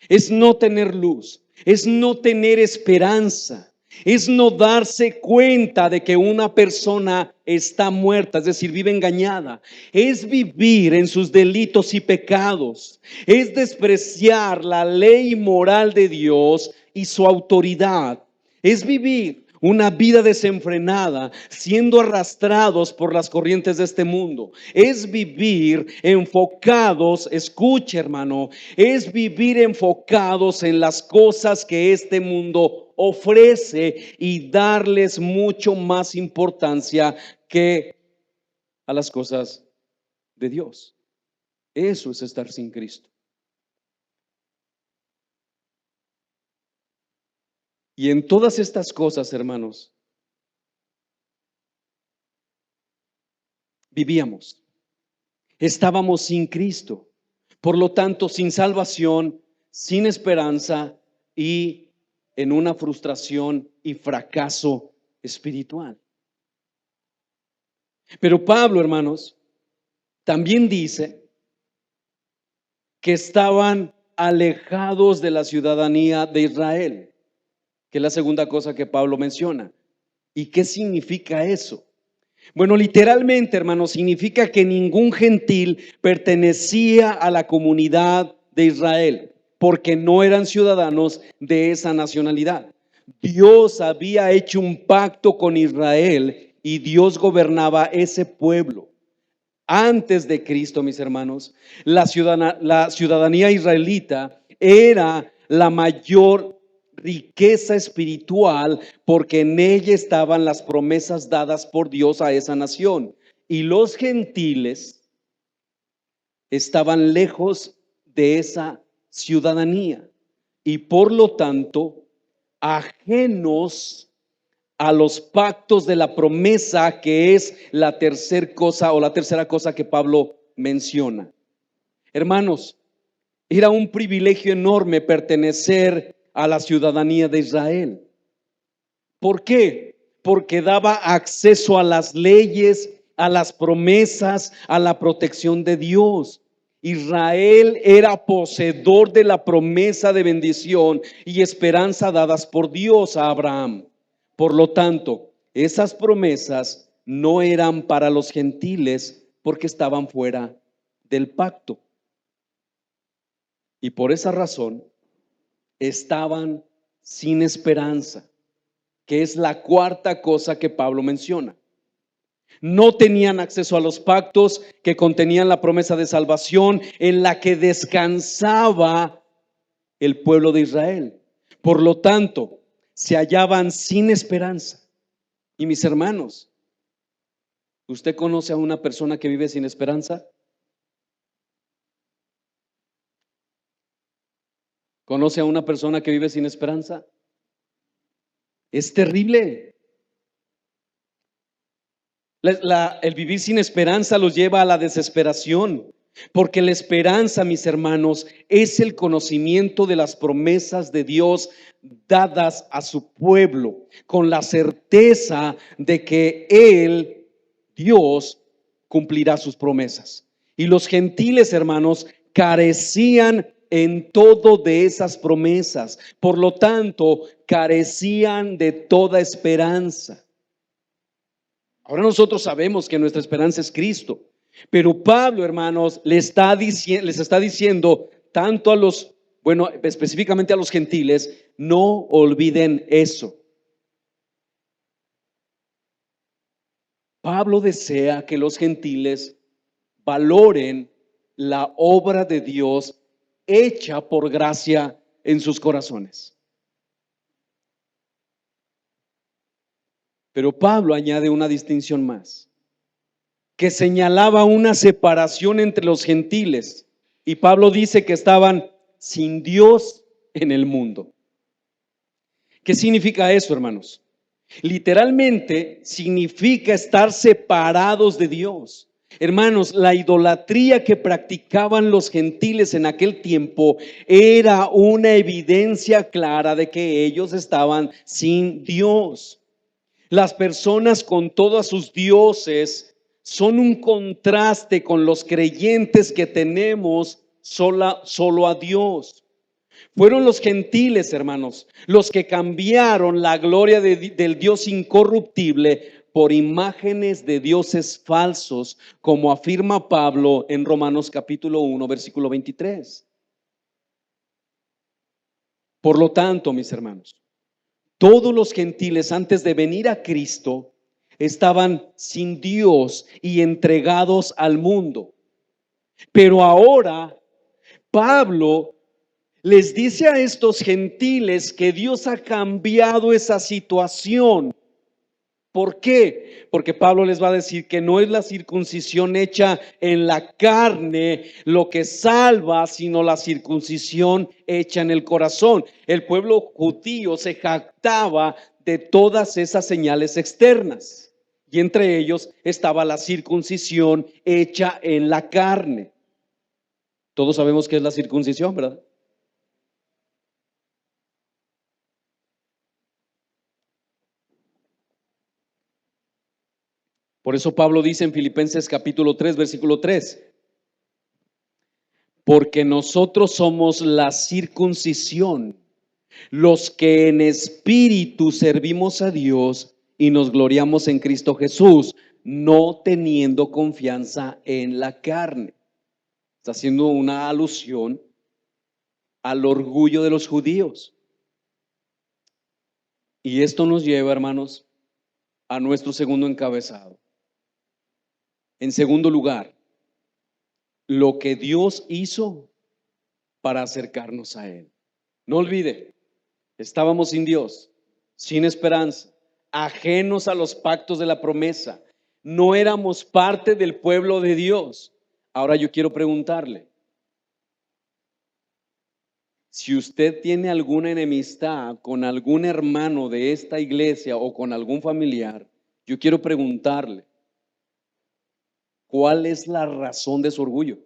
es no tener luz, es no tener esperanza, es no darse cuenta de que una persona está muerta, es decir, vive engañada. Es vivir en sus delitos y pecados, es despreciar la ley moral de Dios y su autoridad, es vivir una vida desenfrenada, siendo arrastrados por las corrientes de este mundo. Es vivir enfocados, escuche, hermano, es vivir enfocados en las cosas que este mundo ofrece y darles mucho más importancia que a las cosas de Dios. Eso es estar sin Cristo. Y en todas estas cosas, hermanos, vivíamos. Estábamos sin Cristo. Por lo tanto, sin salvación, sin esperanza y en una frustración y fracaso espiritual. Pero Pablo, hermanos, también dice que estaban alejados de la ciudadanía de Israel, que es la segunda cosa que Pablo menciona. ¿Y qué significa eso? Bueno, literalmente, hermanos, significa que ningún gentil pertenecía a la comunidad de Israel, porque no eran ciudadanos de esa nacionalidad. Dios había hecho un pacto con Israel y Dios gobernaba ese pueblo. Antes de Cristo, mis hermanos, la ciudadanía israelita era la mayor riqueza espiritual, porque en ella estaban las promesas dadas por Dios a esa nación. Y los gentiles estaban lejos de esa ciudadanía y por lo tanto ajenos a los pactos de la promesa, que es la tercera cosa que Pablo menciona. Hermanos, era un privilegio enorme pertenecer a la ciudadanía de Israel. ¿Por qué? Porque daba acceso a las leyes, a las promesas, a la protección de Dios. Israel era poseedor de la promesa de bendición y esperanza dadas por Dios a Abraham. Por lo tanto, esas promesas no eran para los gentiles porque estaban fuera del pacto. Y por esa razón estaban sin esperanza, que es la cuarta cosa que Pablo menciona. No tenían acceso a los pactos que contenían la promesa de salvación en la que descansaba el pueblo de Israel. Por lo tanto, se hallaban sin esperanza. Y mis hermanos, ¿usted conoce a una persona que vive sin esperanza? ¿Conoce a una persona que vive sin esperanza? Es terrible. El vivir sin esperanza los lleva a la desesperación, porque la esperanza, mis hermanos, es el conocimiento de las promesas de Dios dadas a su pueblo, con la certeza de que Él, Dios, cumplirá sus promesas. Y los gentiles, hermanos, carecían en todo de esas promesas. Por lo tanto, carecían de toda esperanza. Ahora nosotros sabemos que nuestra esperanza es Cristo. Pero Pablo, hermanos, les está diciendo tanto a los, bueno, específicamente a los gentiles, no olviden eso. Pablo desea que los gentiles valoren la obra de Dios hecha por gracia en sus corazones. Pero Pablo añade una distinción más, que señalaba una separación entre los gentiles. Y Pablo dice que estaban sin Dios en el mundo. ¿Qué significa eso, hermanos? Literalmente significa estar separados de Dios. Hermanos, la idolatría que practicaban los gentiles en aquel tiempo era una evidencia clara de que ellos estaban sin Dios. Las personas con todos sus dioses son un contraste con los creyentes que tenemos solo a Dios. Fueron los gentiles, hermanos, los que cambiaron la gloria del Dios incorruptible por imágenes de dioses falsos, como afirma Pablo en Romanos capítulo 1, versículo 23. Por lo tanto, mis hermanos, todos los gentiles antes de venir a Cristo estaban sin Dios y entregados al mundo. Pero ahora Pablo les dice a estos gentiles que Dios ha cambiado esa situación. ¿Por qué? Porque Pablo les va a decir que no es la circuncisión hecha en la carne lo que salva, sino la circuncisión hecha en el corazón. El pueblo judío se jactaba de todas esas señales externas, y entre ellos estaba la circuncisión hecha en la carne. Todos sabemos qué es la circuncisión, ¿verdad? Por eso Pablo dice en Filipenses capítulo 3, versículo 3, porque nosotros somos la circuncisión, los que en espíritu servimos a Dios y nos gloriamos en Cristo Jesús, no teniendo confianza en la carne. Está haciendo una alusión al orgullo de los judíos. Y esto nos lleva, hermanos, a nuestro segundo encabezado. En segundo lugar, lo que Dios hizo para acercarnos a Él. No olvide, estábamos sin Dios, sin esperanza, ajenos a los pactos de la promesa. No éramos parte del pueblo de Dios. Ahora yo quiero preguntarle, si usted tiene alguna enemistad con algún hermano de esta iglesia o con algún familiar, yo quiero preguntarle, ¿cuál es la razón de su orgullo?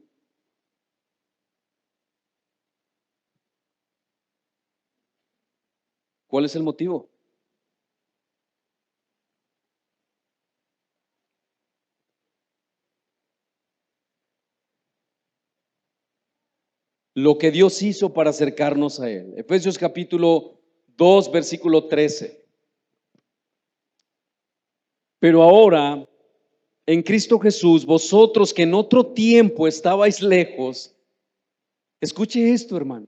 ¿Cuál es el motivo? Lo que Dios hizo para acercarnos a Él. Efesios capítulo 2, versículo 13. Pero ahora, en Cristo Jesús, vosotros que en otro tiempo estabais lejos, escuche esto, hermano,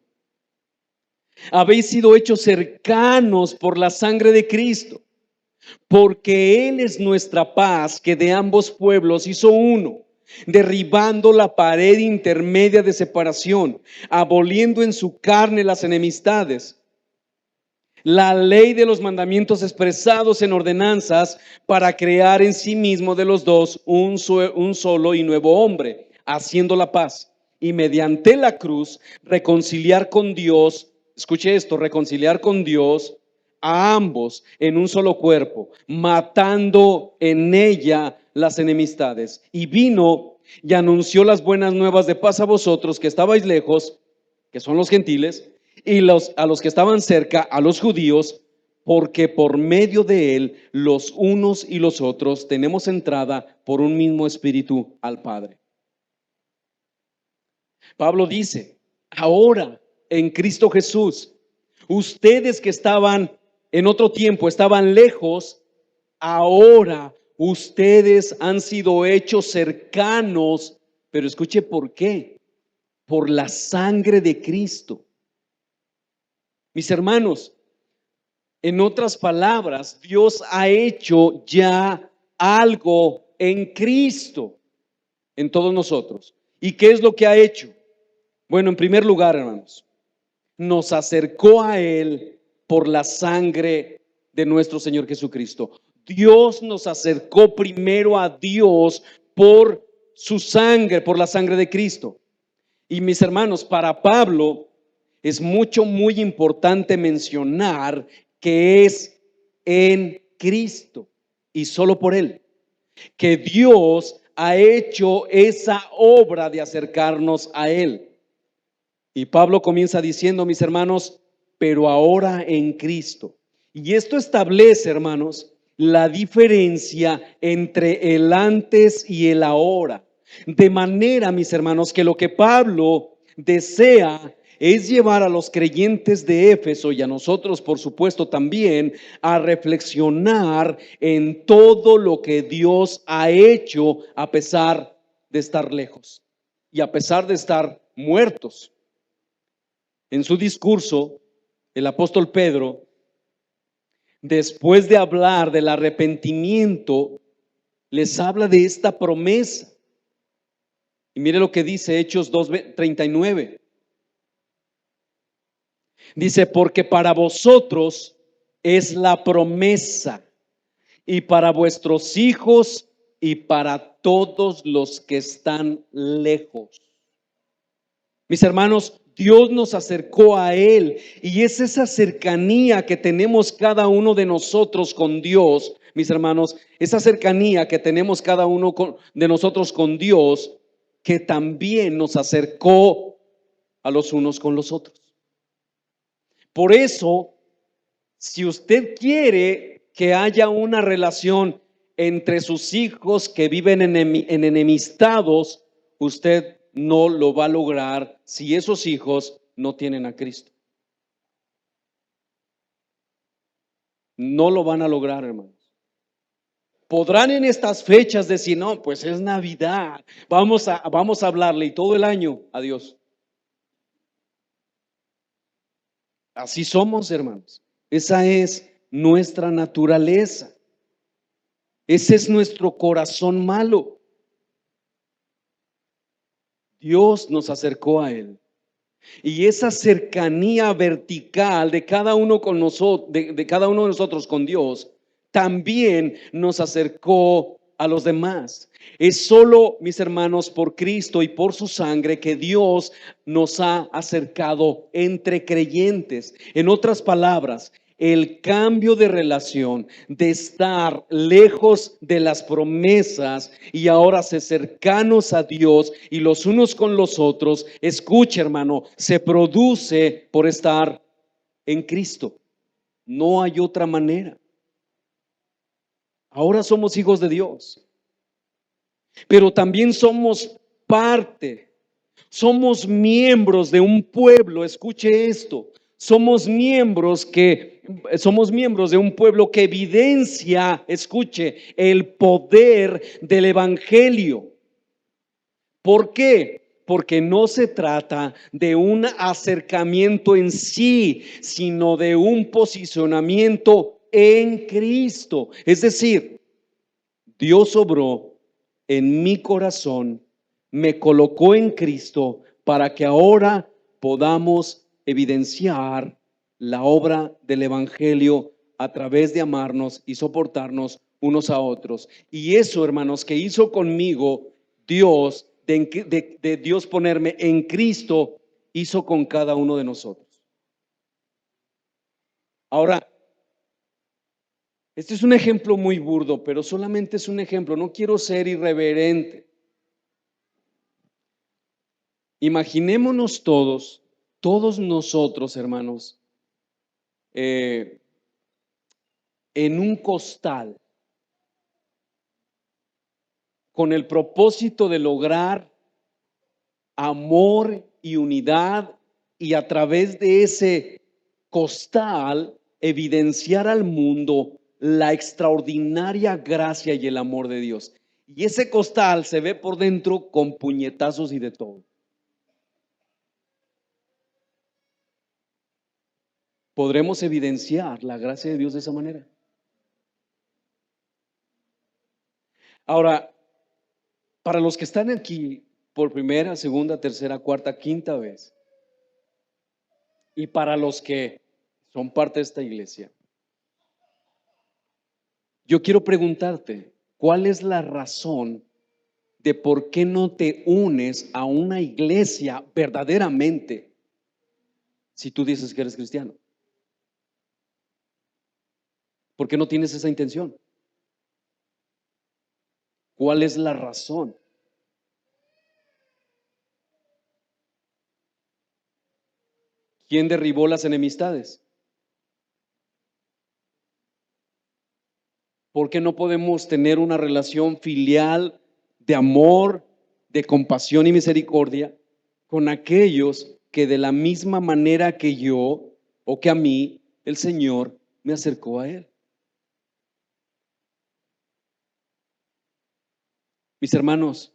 habéis sido hechos cercanos por la sangre de Cristo, porque Él es nuestra paz, que de ambos pueblos hizo uno, derribando la pared intermedia de separación, aboliendo en su carne las enemistades, la ley de los mandamientos expresados en ordenanzas, para crear en sí mismo de los dos un solo y nuevo hombre, haciendo la paz, y mediante la cruz reconciliar con Dios. Escuche esto: reconciliar con Dios a ambos en un solo cuerpo, matando en ella las enemistades. Y vino y anunció las buenas nuevas de paz a vosotros que estabais lejos, que son los gentiles, y a los que estaban cerca, a los judíos, porque por medio de él los unos y los otros tenemos entrada por un mismo espíritu al Padre. Pablo dice, ahora en Cristo Jesús, ustedes que estaban en otro tiempo, estaban lejos, ahora ustedes han sido hechos cercanos, pero escuche por qué, por la sangre de Cristo. Mis hermanos, en otras palabras, Dios ha hecho ya algo en Cristo, en todos nosotros. ¿Y qué es lo que ha hecho? Bueno, en primer lugar, hermanos, nos acercó a Él por la sangre de nuestro Señor Jesucristo. Dios nos acercó primero a Dios por su sangre, por la sangre de Cristo. Y mis hermanos, para Pablo es muy importante mencionar que es en Cristo y solo por Él, que Dios ha hecho esa obra de acercarnos a Él. Y Pablo comienza diciendo, mis hermanos, pero ahora en Cristo. Y esto establece, hermanos, la diferencia entre el antes y el ahora. De manera, mis hermanos, que lo que Pablo desea es llevar a los creyentes de Éfeso y a nosotros, por supuesto, también a reflexionar en todo lo que Dios ha hecho a pesar de estar lejos y a pesar de estar muertos. En su discurso, el apóstol Pedro, después de hablar del arrepentimiento, les habla de esta promesa. Y mire lo que dice Hechos 2:39. Dice, porque para vosotros es la promesa, y para vuestros hijos, y para todos los que están lejos. Mis hermanos, Dios nos acercó a Él, y es esa cercanía que tenemos cada uno de nosotros con Dios, mis hermanos, esa cercanía que tenemos cada uno de nosotros con Dios, que también nos acercó a los unos con los otros. Por eso, si usted quiere que haya una relación entre sus hijos que viven en enemistados, usted no lo va a lograr si esos hijos no tienen a Cristo. No lo van a lograr, hermanos. Podrán en estas fechas decir, no, pues es Navidad, vamos a hablarle y todo el año a Dios. Así somos, hermanos. Esa es nuestra naturaleza. Ese es nuestro corazón malo. Dios nos acercó a Él. Y esa cercanía vertical de cada uno con nosotros, de cada uno de nosotros con Dios, también nos acercó a los demás. Es solo, mis hermanos, por Cristo y por su sangre que Dios nos ha acercado entre creyentes. En otras palabras, el cambio de relación, de estar lejos de las promesas y ahora ser cercanos a Dios y los unos con los otros, escucha, hermano, se produce por estar en Cristo. No hay otra manera. Ahora somos hijos de Dios, pero también somos parte, somos miembros de un pueblo. Escuche esto. Somos miembros de un pueblo que evidencia, escuche, el poder del evangelio. ¿Por qué? Porque no se trata de un acercamiento en sí, sino de un posicionamiento en Cristo. Es decir, Dios obró en mi corazón, me colocó en Cristo para que ahora podamos evidenciar la obra del evangelio a través de amarnos y soportarnos unos a otros. Y eso, hermanos, que hizo conmigo Dios, de Dios ponerme en Cristo, hizo con cada uno de nosotros. Ahora, este es un ejemplo muy burdo, pero solamente es un ejemplo. No quiero ser irreverente. Imaginémonos todos nosotros, hermanos, en un costal, con el propósito de lograr amor y unidad, y a través de ese costal evidenciar al mundo la extraordinaria gracia y el amor de Dios. Y ese costal se ve por dentro con puñetazos y de todo. ¿Podremos evidenciar la gracia de Dios de esa manera? Ahora, para los que están aquí por primera, segunda, tercera, cuarta, quinta vez, y para los que son parte de esta iglesia, yo quiero preguntarte, ¿cuál es la razón de por qué no te unes a una iglesia verdaderamente si tú dices que eres cristiano? ¿Por qué no tienes esa intención? ¿Cuál es la razón? ¿Quién derribó las enemistades? ¿Por qué no podemos tener una relación filial de amor, de compasión y misericordia con aquellos que de la misma manera que yo o que a mí, el Señor me acercó a Él? Mis hermanos,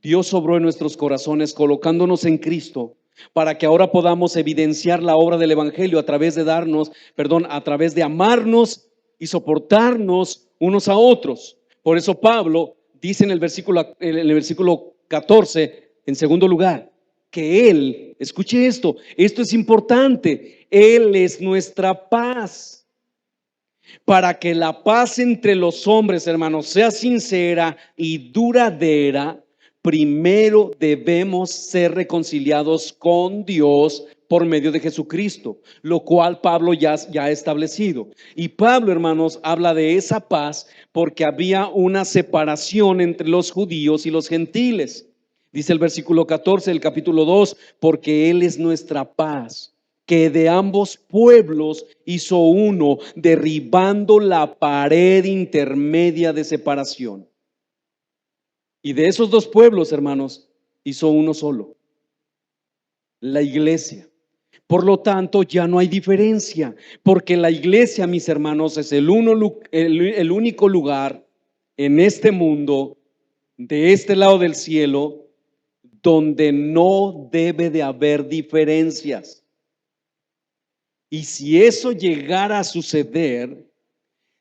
Dios obró en nuestros corazones colocándonos en Cristo para que ahora podamos evidenciar la obra del Evangelio a través de a través de amarnos y soportarnos unos a otros. Por eso Pablo dice en el versículo 14, en segundo lugar, que Él, escuche esto es importante, Él es nuestra paz. Para que la paz entre los hombres, hermanos, sea sincera y duradera, primero debemos ser reconciliados con Dios por medio de Jesucristo, lo cual Pablo ya ha establecido. Y Pablo, hermanos, habla de esa paz porque había una separación entre los judíos y los gentiles. Dice el versículo 14 del capítulo 2, porque Él es nuestra paz, que de ambos pueblos hizo uno, derribando la pared intermedia de separación. Y de esos dos pueblos, hermanos, hizo uno solo, la iglesia. Por lo tanto, ya no hay diferencia, porque la iglesia, mis hermanos, es el único lugar en este mundo, de este lado del cielo, donde no debe de haber diferencias. Y si eso llegara a suceder,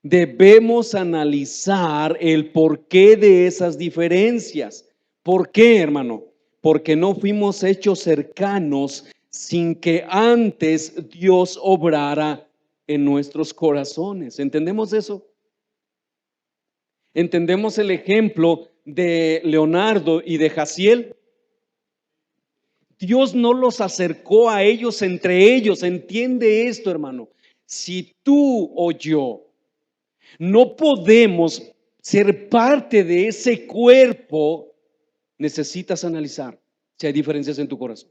debemos analizar el porqué de esas diferencias. ¿Por qué, hermano? Porque no fuimos hechos cercanos sin que antes Dios obrara en nuestros corazones. ¿Entendemos eso? ¿Entendemos el ejemplo de Leonardo y de Jaciel? Dios no los acercó a ellos entre ellos. Entiende esto, hermano. Si tú o yo no podemos ser parte de ese cuerpo, necesitas analizar si hay diferencias en tu corazón.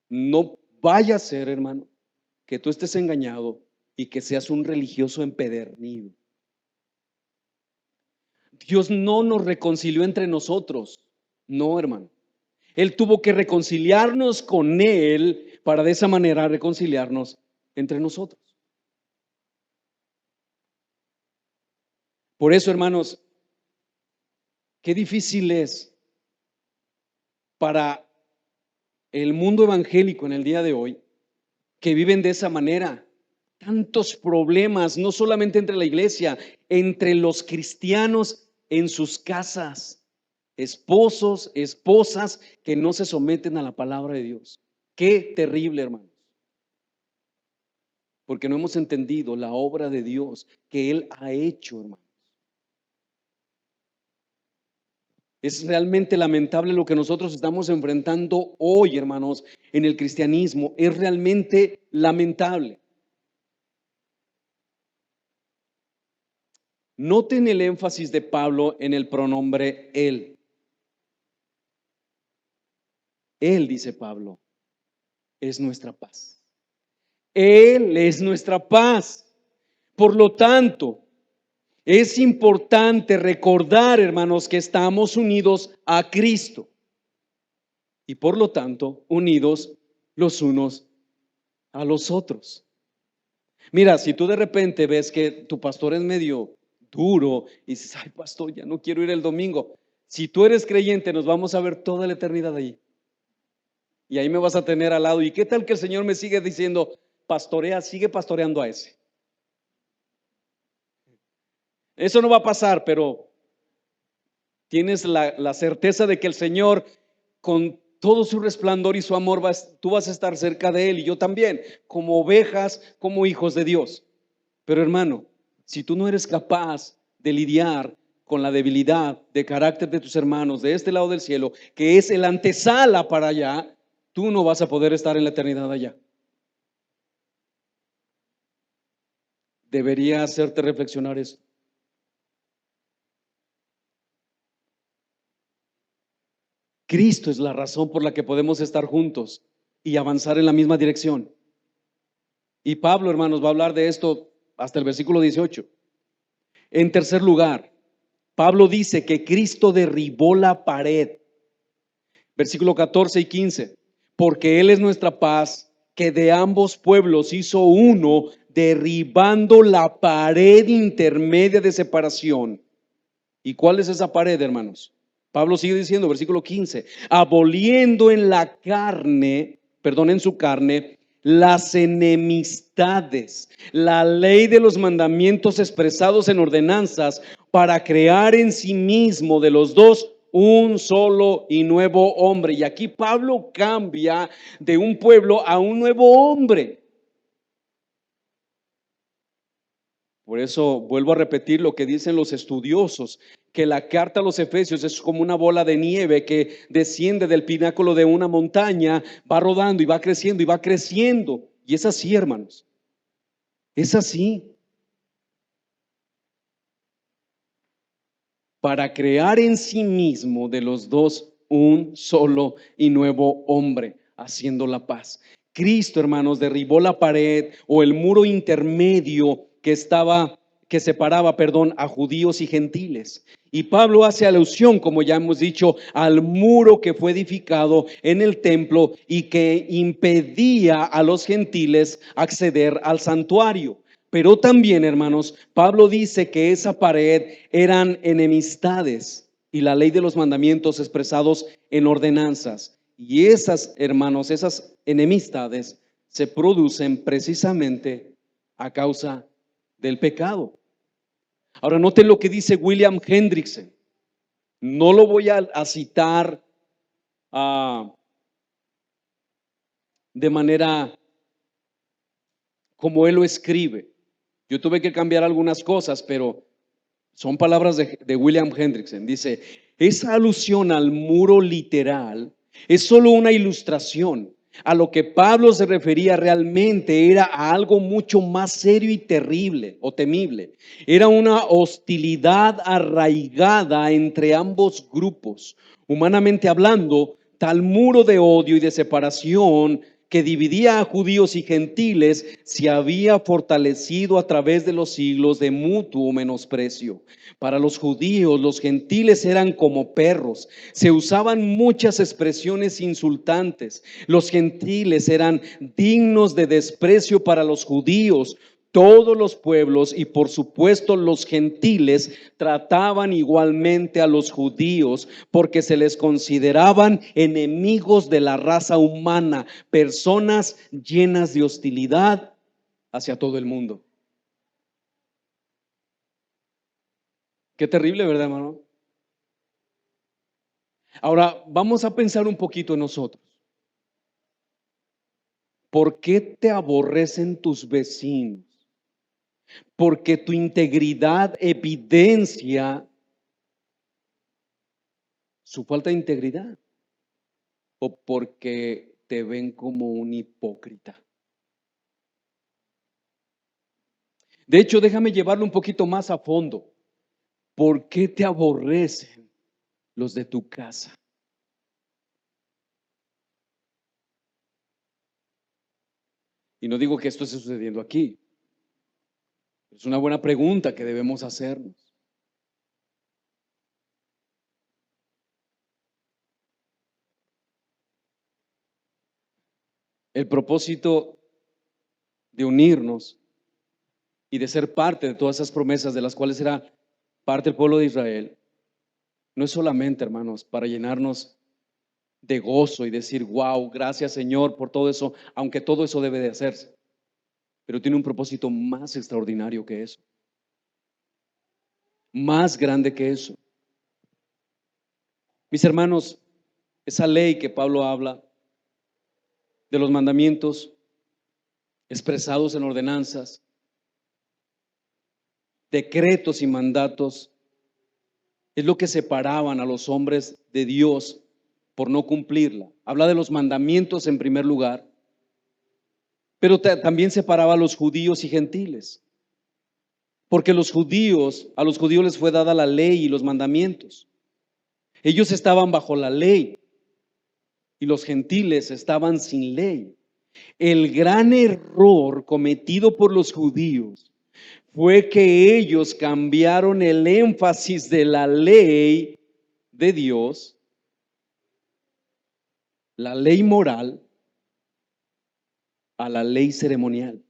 No vaya a ser, hermano, que tú estés engañado y que seas un religioso empedernido. Dios no nos reconcilió entre nosotros. No, hermano. Él tuvo que reconciliarnos con Él para de esa manera reconciliarnos entre nosotros. Por eso, hermanos, qué difícil es para el mundo evangélico en el día de hoy, que viven de esa manera. Tantos problemas, no solamente entre la iglesia, entre los cristianos en sus casas. Esposos, esposas que no se someten a la palabra de Dios. Qué terrible, hermanos. Porque no hemos entendido la obra de Dios que Él ha hecho, hermanos. Es realmente lamentable lo que nosotros estamos enfrentando hoy, hermanos, en el cristianismo. Es realmente lamentable. Noten el énfasis de Pablo en el pronombre él. Él, dice Pablo, es nuestra paz. Él es nuestra paz. Por lo tanto, Es importante recordar, hermanos, que estamos unidos a Cristo y por lo tanto unidos los unos a los otros. Mira, si tú de repente ves que tu pastor es medio duro y dices, ay pastor, ya no quiero ir el domingo. Si tú eres creyente, nos vamos a ver toda la eternidad ahí. Y ahí me vas a tener al lado. ¿Y qué tal que el Señor me sigue diciendo, pastorea, sigue pastoreando a ese? Eso no va a pasar, pero tienes la certeza de que el Señor, con todo su resplandor y su amor, tú vas a estar cerca de Él y yo también, como ovejas, como hijos de Dios. Pero hermano, si tú no eres capaz de lidiar con la debilidad de carácter de tus hermanos de este lado del cielo, que es el antesala para allá, tú no vas a poder estar en la eternidad allá. Debería hacerte reflexionar esto. Cristo es la razón por la que podemos estar juntos y avanzar en la misma dirección. Y Pablo, hermanos, va a hablar de esto hasta el versículo 18. En tercer lugar, Pablo dice que Cristo derribó la pared. Versículo 14 y 15. Porque Él es nuestra paz, que de ambos pueblos hizo uno, derribando la pared intermedia de separación. ¿Y cuál es esa pared, hermanos? Pablo sigue diciendo, versículo 15, aboliendo en la carne, perdón, en su carne, las enemistades, la ley de los mandamientos expresados en ordenanzas, para crear en sí mismo de los dos un solo y nuevo hombre. Y aquí Pablo cambia de un pueblo a un nuevo hombre. Por eso vuelvo a repetir lo que dicen los estudiosos, que la carta a los Efesios es como una bola de nieve que desciende del pináculo de una montaña, va rodando y va creciendo y va creciendo. Y es así, hermanos. Es así. Para crear en sí mismo de los dos un solo y nuevo hombre, haciendo la paz. Cristo, hermanos, derribó la pared o el muro intermedio que separaba, perdón, a judíos y gentiles. Y Pablo hace alusión, como ya hemos dicho, al muro que fue edificado en el templo y que impedía a los gentiles acceder al santuario. Pero también, hermanos, Pablo dice que esa pared eran enemistades y la ley de los mandamientos expresados en ordenanzas. Y esas, hermanos, esas enemistades se producen precisamente a causa del pecado. Ahora noten lo que dice William Hendrickson. No lo voy a citar de manera como él lo escribe. Yo tuve que cambiar algunas cosas, pero son palabras de William Hendrickson. Dice, esa alusión al muro literal es solo una ilustración. A lo que Pablo se refería realmente era a algo mucho más serio y terrible o temible. Era una hostilidad arraigada entre ambos grupos. Humanamente hablando, tal muro de odio y de separación que dividía a judíos y gentiles se había fortalecido a través de los siglos de mutuo menosprecio. Para los judíos, los gentiles eran como perros. Se usaban muchas expresiones insultantes. Los gentiles eran dignos de desprecio para los judíos. Todos los pueblos y por supuesto los gentiles trataban igualmente a los judíos porque se les consideraban enemigos de la raza humana, personas llenas de hostilidad hacia todo el mundo. Qué terrible, ¿verdad, hermano? Ahora vamos a pensar un poquito en nosotros. ¿Por qué te aborrecen tus vecinos? Porque tu integridad evidencia su falta de integridad o porque te ven como un hipócrita. De hecho, déjame llevarlo un poquito más a fondo. ¿Por qué te aborrecen los de tu casa? Y no digo que esto esté sucediendo aquí, Es una buena pregunta que debemos hacernos. El propósito de unirnos y de ser parte de todas esas promesas de las cuales era parte del pueblo de Israel, no es solamente, hermanos, para llenarnos de gozo y decir, wow, gracias Señor por todo eso, aunque todo eso debe de hacerse, pero tiene un propósito más extraordinario que eso, más grande que eso. Mis hermanos, esa ley que Pablo habla de los mandamientos expresados en ordenanzas, decretos y mandatos, es lo que separaban a los hombres de Dios por no cumplirla. Habla de los mandamientos en primer lugar, pero también separaba a los judíos y gentiles, porque a los judíos les fue dada la ley y los mandamientos. Ellos estaban bajo la ley y los gentiles estaban sin ley. El gran error cometido por los judíos fue que ellos cambiaron el énfasis de la ley de Dios, la ley moral, a la ley ceremonial.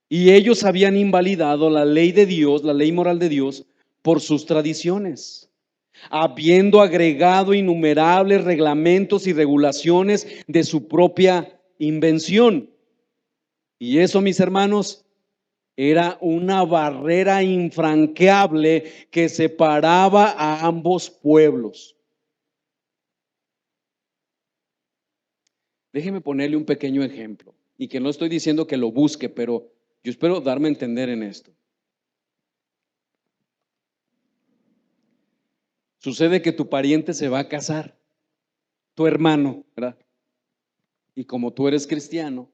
Y ellos habían invalidado la ley de Dios, la ley moral de Dios, por sus tradiciones, habiendo agregado innumerables reglamentos y regulaciones de su propia invención. Y eso, mis hermanos, era una barrera infranqueable que separaba a ambos pueblos. Déjeme ponerle un pequeño ejemplo, y que no estoy diciendo que lo busque, pero yo espero darme a entender en esto. Sucede que tu pariente se va a casar, tu hermano, ¿verdad? Y como tú eres cristiano,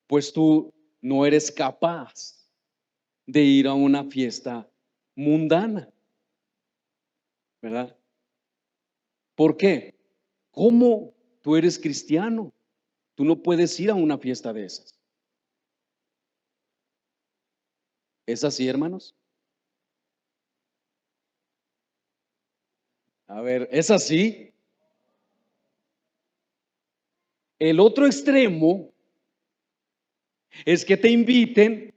pues tú no eres capaz de ir a una fiesta mundana, ¿verdad? ¿Por qué? ¿Cómo tú eres cristiano? Tú no puedes ir a una fiesta de esas. ¿Es así, hermanos? A ver, ¿es así? El otro extremo es que te inviten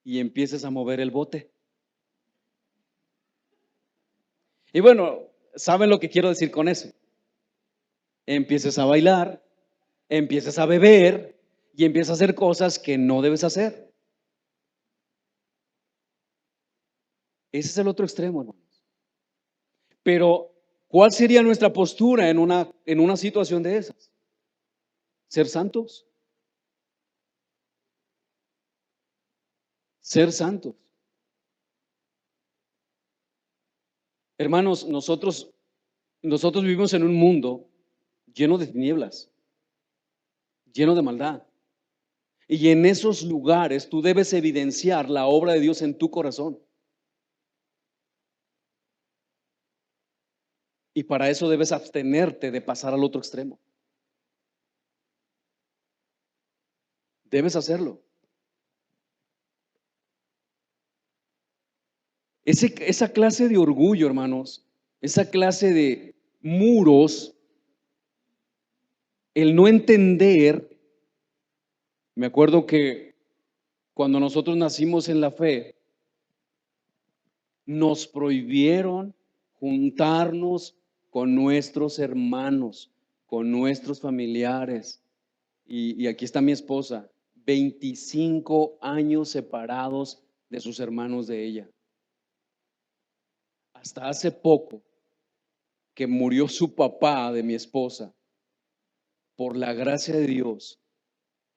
y empieces a mover el bote. Y bueno, ¿saben lo que quiero decir con eso? Empieces a bailar, empieces a beber y empiezas a hacer cosas que no debes hacer. Ese es el otro extremo, hermanos. Pero, ¿cuál sería nuestra postura en una situación de esas? Ser santos. Ser santos. Hermanos, nosotros vivimos en un mundo lleno de tinieblas, lleno de maldad. Y en esos lugares tú debes evidenciar la obra de Dios en tu corazón. Y para eso debes abstenerte de pasar al otro extremo. Debes hacerlo. Esa clase de orgullo, hermanos, esa clase de muros, el no entender. Me acuerdo que cuando nosotros nacimos en la fe, nos prohibieron juntarnos con nuestros hermanos, con nuestros familiares. Y aquí está mi esposa, 25 años separados de sus hermanos de ella. Hasta hace poco que murió su papá de mi esposa, por la gracia de Dios,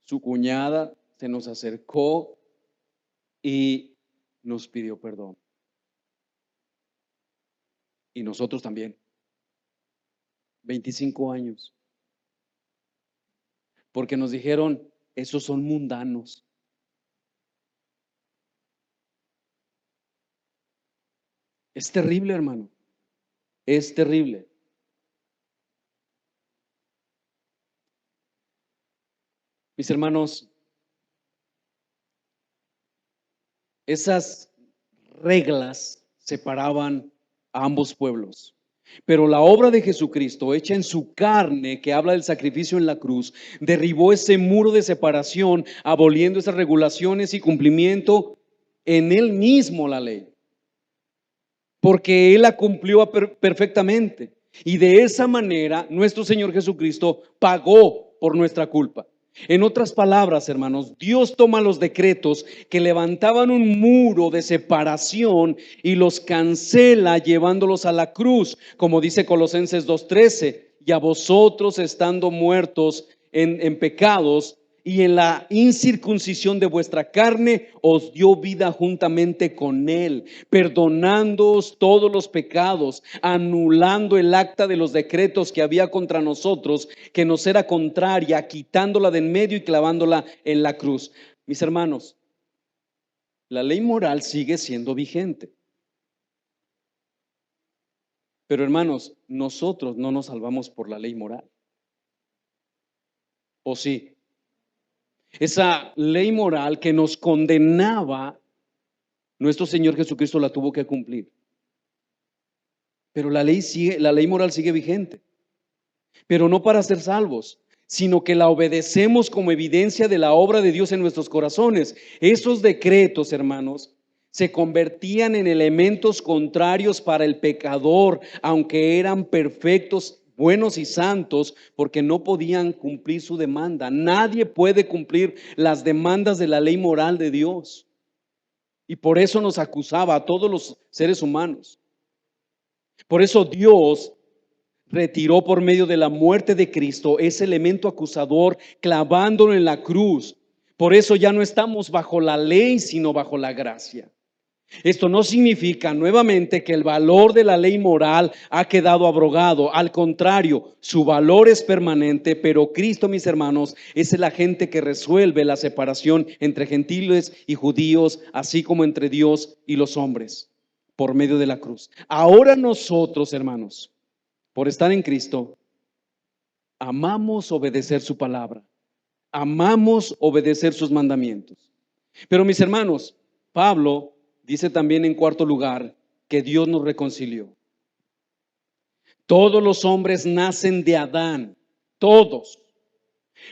su cuñada se nos acercó y nos pidió perdón. Y nosotros también. 25 años. Porque nos dijeron, esos son mundanos. Es terrible, hermano. Es terrible. Mis hermanos, esas reglas separaban a ambos pueblos. Pero la obra de Jesucristo, hecha en su carne, que habla del sacrificio en la cruz, derribó ese muro de separación, aboliendo esas regulaciones y cumplimiento en él mismo la ley. Porque él la cumplió perfectamente. Y de esa manera, nuestro Señor Jesucristo pagó por nuestra culpa. En otras palabras, hermanos, Dios toma los decretos que levantaban un muro de separación y los cancela llevándolos a la cruz, como dice Colosenses 2:13, y a vosotros estando muertos en pecados y en la incircuncisión de vuestra carne, os dio vida juntamente con él, perdonándoos todos los pecados, anulando el acta de los decretos que había contra nosotros, que nos era contraria, quitándola de en medio y clavándola en la cruz. Mis hermanos, la ley moral sigue siendo vigente. Pero hermanos, nosotros no nos salvamos por la ley moral. ¿O sí? Esa ley moral que nos condenaba, nuestro Señor Jesucristo la tuvo que cumplir. Pero la ley moral sigue vigente. Pero no para ser salvos, sino que la obedecemos como evidencia de la obra de Dios en nuestros corazones. Esos decretos, hermanos, se convertían en elementos contrarios para el pecador, aunque eran perfectos, buenos y santos, porque no podían cumplir su demanda. Nadie puede cumplir las demandas de la ley moral de Dios. Y por eso nos acusaba a todos los seres humanos. Por eso Dios retiró por medio de la muerte de Cristo ese elemento acusador, clavándolo en la cruz. Por eso ya no estamos bajo la ley, sino bajo la gracia. Esto no significa nuevamente que el valor de la ley moral ha quedado abrogado. Al contrario, su valor es permanente, pero Cristo, mis hermanos, es el agente que resuelve la separación entre gentiles y judíos, así como entre Dios y los hombres, por medio de la cruz. Ahora nosotros, hermanos, por estar en Cristo, amamos obedecer su palabra, amamos obedecer sus mandamientos. Pero mis hermanos, Pablo dice también en cuarto lugar que Dios nos reconcilió. Todos los hombres nacen de Adán, todos.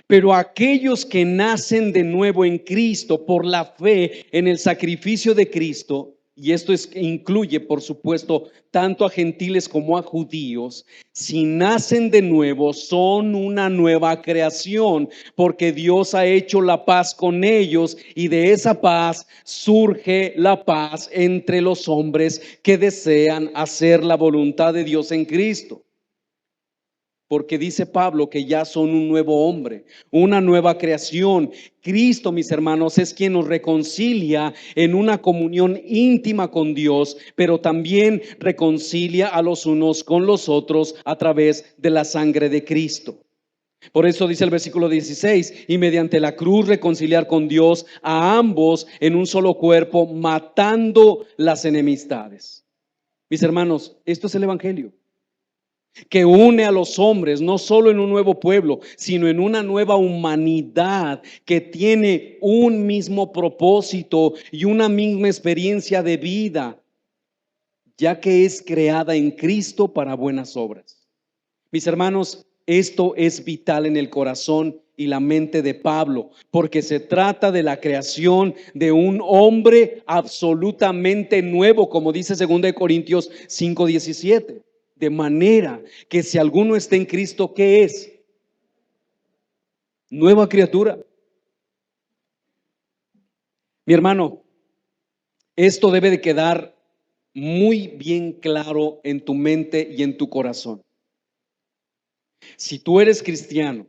Pero aquellos que nacen de nuevo en Cristo por la fe en el sacrificio de Cristo, y esto incluye, por supuesto, tanto a gentiles como a judíos, si nacen de nuevo, son una nueva creación, porque Dios ha hecho la paz con ellos, y de esa paz surge la paz entre los hombres que desean hacer la voluntad de Dios en Cristo. Porque dice Pablo que ya son un nuevo hombre, una nueva creación. Cristo, mis hermanos, es quien nos reconcilia en una comunión íntima con Dios, pero también reconcilia a los unos con los otros a través de la sangre de Cristo. Por eso dice el versículo 16, y mediante la cruz reconciliar con Dios a ambos en un solo cuerpo, matando las enemistades. Mis hermanos, esto es el evangelio, que une a los hombres no solo en un nuevo pueblo, sino en una nueva humanidad que tiene un mismo propósito y una misma experiencia de vida, ya que es creada en Cristo para buenas obras. Mis hermanos, esto es vital en el corazón y la mente de Pablo, porque se trata de la creación de un hombre absolutamente nuevo, como dice 2 Corintios 5:17. De manera que si alguno está en Cristo, ¿qué es? Nueva criatura. Mi hermano, esto debe de quedar muy bien claro en tu mente y en tu corazón. Si tú eres cristiano,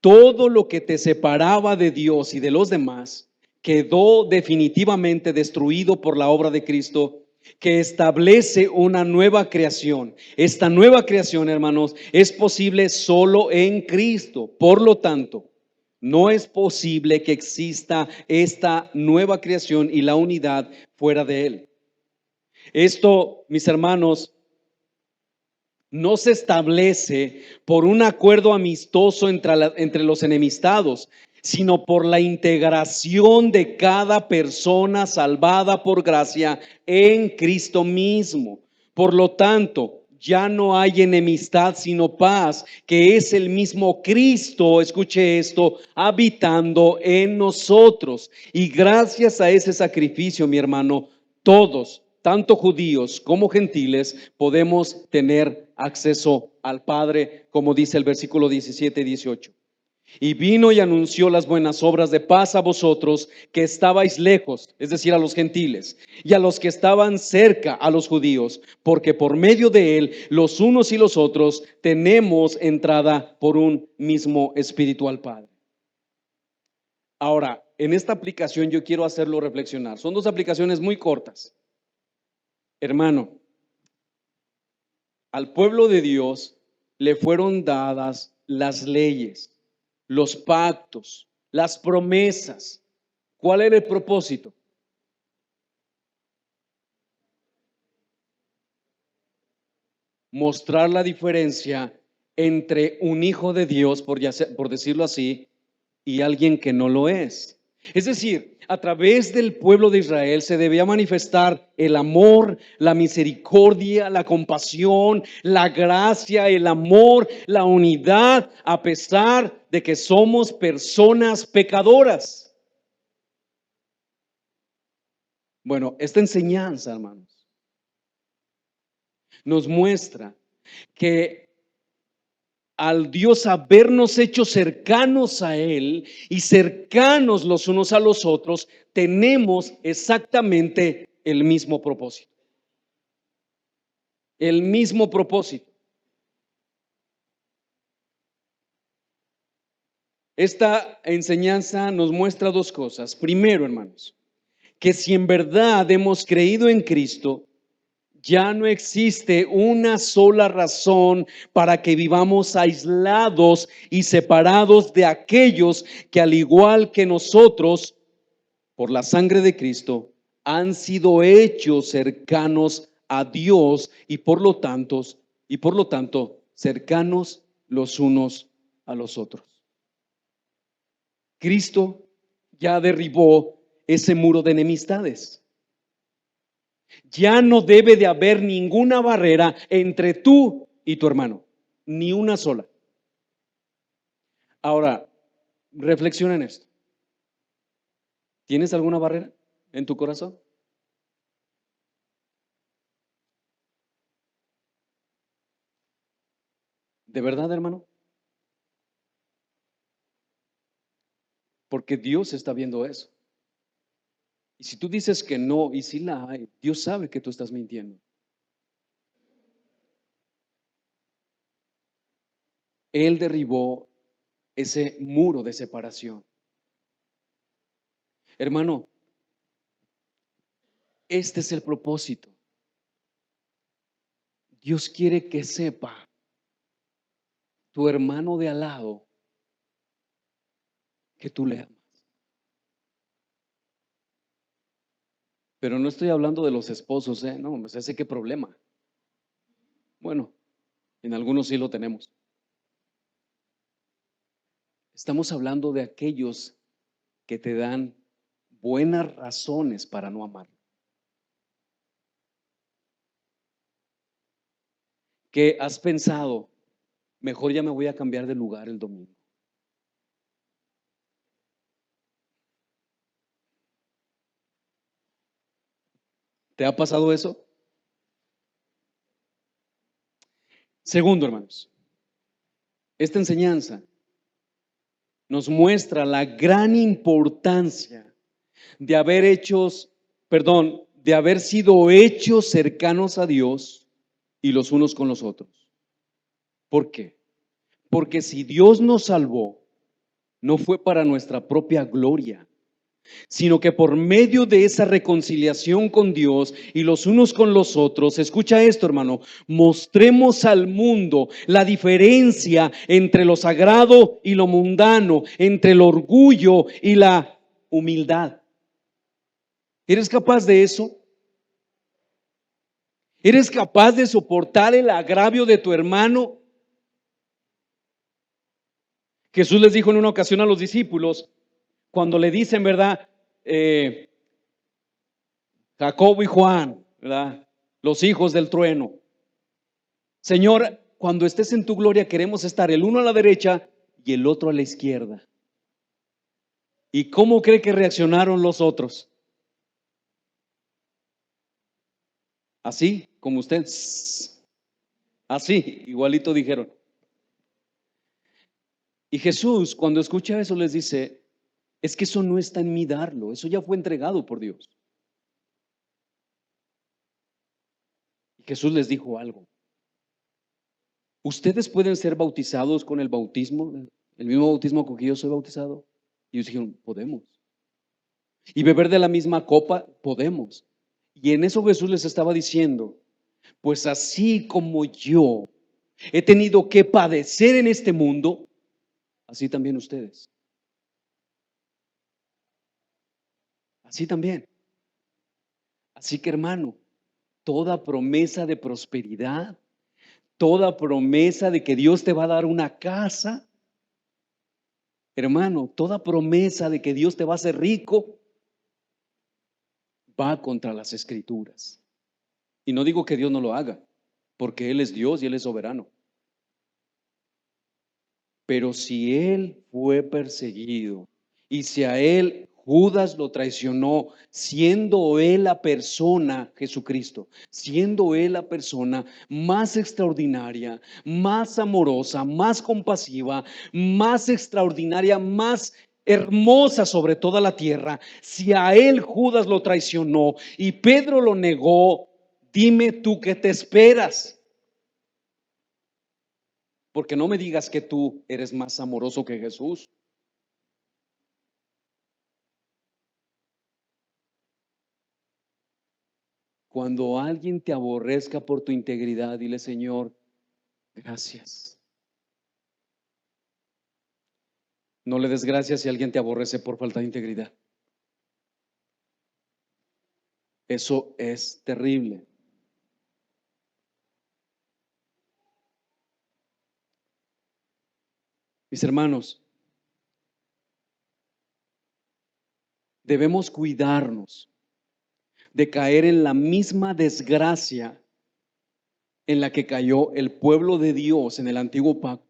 todo lo que te separaba de Dios y de los demás quedó definitivamente destruido por la obra de Cristo, que establece una nueva creación. Esta nueva creación, hermanos, es posible solo en Cristo. Por lo tanto, no es posible que exista esta nueva creación y la unidad fuera de Él. Esto, mis hermanos, no se establece por un acuerdo amistoso entre los enemistados, sino por la integración de cada persona salvada por gracia en Cristo mismo. Por lo tanto, ya no hay enemistad, sino paz, que es el mismo Cristo, escuche esto, habitando en nosotros. Y gracias a ese sacrificio, mi hermano, todos, tanto judíos como gentiles, podemos tener acceso al Padre, como dice el versículo 17 y 18. Y vino y anunció las buenas obras de paz a vosotros que estabais lejos, es decir, a los gentiles, y a los que estaban cerca, a los judíos, porque por medio de él, los unos y los otros, tenemos entrada por un mismo espíritu al Padre. Ahora, en esta aplicación yo quiero hacerlo reflexionar. Son dos aplicaciones muy cortas. Hermano, al pueblo de Dios le fueron dadas las leyes, los pactos, las promesas. ¿Cuál era el propósito? Mostrar la diferencia entre un hijo de Dios, por decirlo así, y alguien que no lo es. Es decir, a través del pueblo de Israel se debía manifestar el amor, la misericordia, la compasión, la gracia, el amor, la unidad, a pesar de que somos personas pecadoras. Bueno, esta enseñanza, hermanos, nos muestra que al Dios habernos hecho cercanos a Él y cercanos los unos a los otros, tenemos exactamente el mismo propósito. El mismo propósito. Esta enseñanza nos muestra dos cosas. Primero, hermanos, que si en verdad hemos creído en Cristo, ya no existe una sola razón para que vivamos aislados y separados de aquellos que, al igual que nosotros, por la sangre de Cristo, han sido hechos cercanos a Dios y por lo tanto, cercanos los unos a los otros. Cristo ya derribó ese muro de enemistades. Ya no debe de haber ninguna barrera entre tú y tu hermano, ni una sola. Ahora, reflexiona en esto. ¿Tienes alguna barrera en tu corazón? ¿De verdad, hermano? Porque Dios está viendo eso. Y si tú dices que no, y si la hay, Dios sabe que tú estás mintiendo. Él derribó ese muro de separación. Hermano, este es el propósito. Dios quiere que sepa tu hermano de al lado que tú le amas. Pero no estoy hablando de los esposos, no, no sé qué problema. Bueno, en algunos sí lo tenemos. Estamos hablando de aquellos que te dan buenas razones para no amar. Que has pensado, mejor ya me voy a cambiar de lugar el domingo. ¿Te ha pasado eso? Segundo, hermanos, esta enseñanza nos muestra la gran importancia de de haber sido hechos cercanos a Dios y los unos con los otros. ¿Por qué? Porque si Dios nos salvó, no fue para nuestra propia gloria, sino que por medio de esa reconciliación con Dios y los unos con los otros, escucha esto, hermano, mostremos al mundo la diferencia entre lo sagrado y lo mundano, entre el orgullo y la humildad. ¿Eres capaz de eso? ¿Eres capaz de soportar el agravio de tu hermano? Jesús les dijo en una ocasión a los discípulos, cuando le dicen, ¿verdad? Jacobo y Juan, ¿verdad? Los hijos del trueno. Señor, cuando estés en tu gloria queremos estar el uno a la derecha y el otro a la izquierda. ¿Y cómo cree que reaccionaron los otros? Así, como usted. Así, igualito dijeron. Y Jesús, cuando escucha eso, les dice, es que eso no está en mí darlo, eso ya fue entregado por Dios. Y Jesús les dijo algo. Ustedes pueden ser bautizados con el bautismo, el mismo bautismo con que yo soy bautizado. Y ellos dijeron, podemos. Y beber de la misma copa, podemos. Y en eso Jesús les estaba diciendo, pues así como yo he tenido que padecer en este mundo, así también ustedes. Así también. Así que hermano, toda promesa de prosperidad, toda promesa de que Dios te va a dar una casa, hermano, toda promesa de que Dios te va a hacer rico, va contra las escrituras. Y no digo que Dios no lo haga, porque Él es Dios y Él es soberano. Pero si Él fue perseguido y si a Él Judas lo traicionó, siendo Él la persona, Jesucristo, siendo Él la persona más extraordinaria, más amorosa, más compasiva, más extraordinaria, más hermosa sobre toda la tierra, si a Él Judas lo traicionó y Pedro lo negó, dime tú qué te esperas. Porque no me digas que tú eres más amoroso que Jesús. Cuando alguien te aborrezca por tu integridad, dile, Señor, gracias. No le des gracias si alguien te aborrece por falta de integridad. Eso es terrible. Mis hermanos, debemos cuidarnos de caer en la misma desgracia en la que cayó el pueblo de Dios en el antiguo pacto,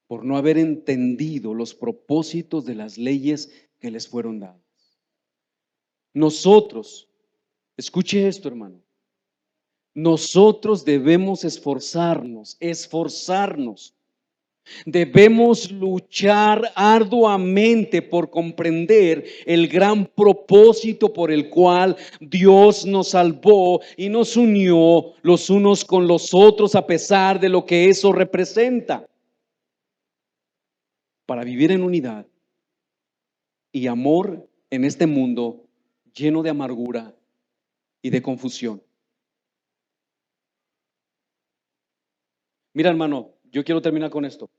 por no haber entendido los propósitos de las leyes que les fueron dadas. Nosotros, escuche esto, hermano, nosotros debemos esforzarnos. Debemos luchar arduamente por comprender el gran propósito por el cual Dios nos salvó y nos unió los unos con los otros a pesar de lo que eso representa, para vivir en unidad y amor en este mundo lleno de amargura y de confusión. Mira, hermano, yo quiero terminar con esto.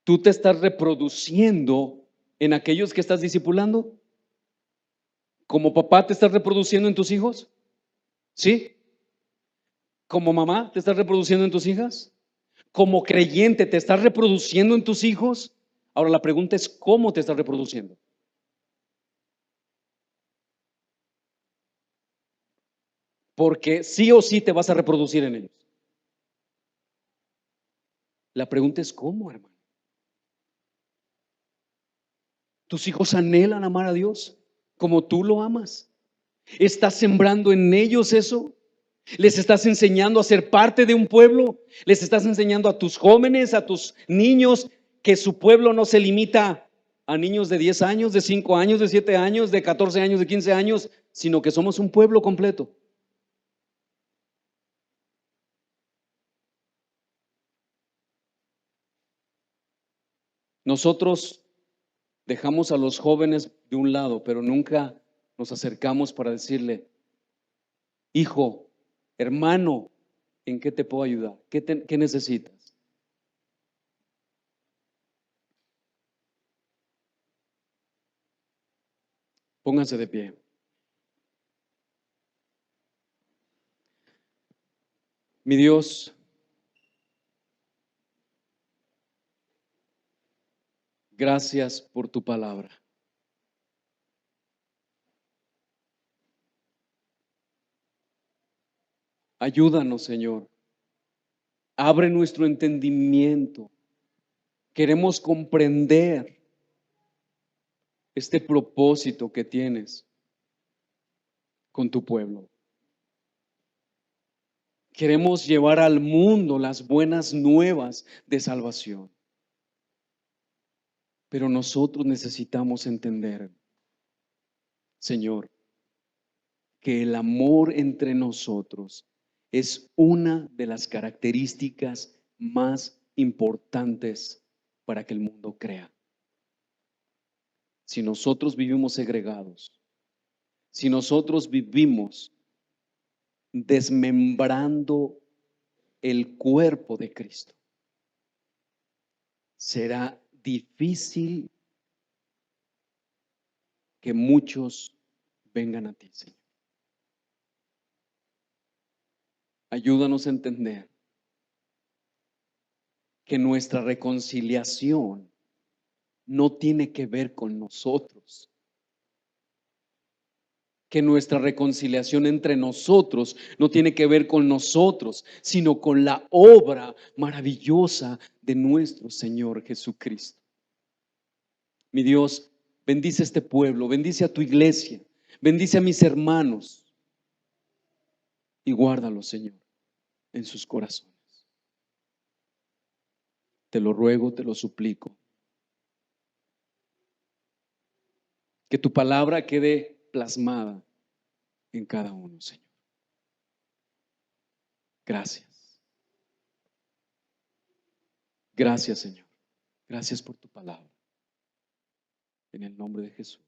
¿Tú te estás reproduciendo en aquellos que estás discipulando? ¿Como papá te estás reproduciendo en tus hijos? ¿Sí? ¿Como mamá te estás reproduciendo en tus hijas? ¿Como creyente te estás reproduciendo en tus hijos? Ahora la pregunta es, ¿cómo te estás reproduciendo? Porque sí o sí te vas a reproducir en ellos. La pregunta es, ¿cómo, hermano? ¿Tus hijos anhelan amar a Dios como tú lo amas? ¿Estás sembrando en ellos eso? ¿Les estás enseñando a ser parte de un pueblo? ¿Les estás enseñando a tus jóvenes, a tus niños, que su pueblo no se limita a niños de 10 años, de 5 años, de 7 años, de 14 años, de 15 años, sino que somos un pueblo completo? Nosotros dejamos a los jóvenes de un lado, pero nunca nos acercamos para decirle, hijo, hermano, ¿en qué te puedo ayudar? ¿Qué necesitas? Pónganse de pie. Mi Dios, gracias por tu palabra. Ayúdanos, Señor. Abre nuestro entendimiento. Queremos comprender este propósito que tienes con tu pueblo. Queremos llevar al mundo las buenas nuevas de salvación. Pero nosotros necesitamos entender, Señor, que el amor entre nosotros es una de las características más importantes para que el mundo crea. Si nosotros vivimos segregados, si nosotros vivimos desmembrando el cuerpo de Cristo, será difícil que muchos vengan a ti, Señor. Ayúdanos a entender que nuestra reconciliación no tiene que ver con nosotros, que nuestra reconciliación entre nosotros no tiene que ver con nosotros, sino con la obra maravillosa de nuestro Señor Jesucristo. Mi Dios, bendice a este pueblo, bendice a tu iglesia, bendice a mis hermanos y guárdalos, Señor, en sus corazones. Te lo ruego, te lo suplico. Que tu palabra quede plasmada en cada uno, Señor. Gracias. Gracias, Señor. Gracias por tu palabra. En el nombre de Jesús.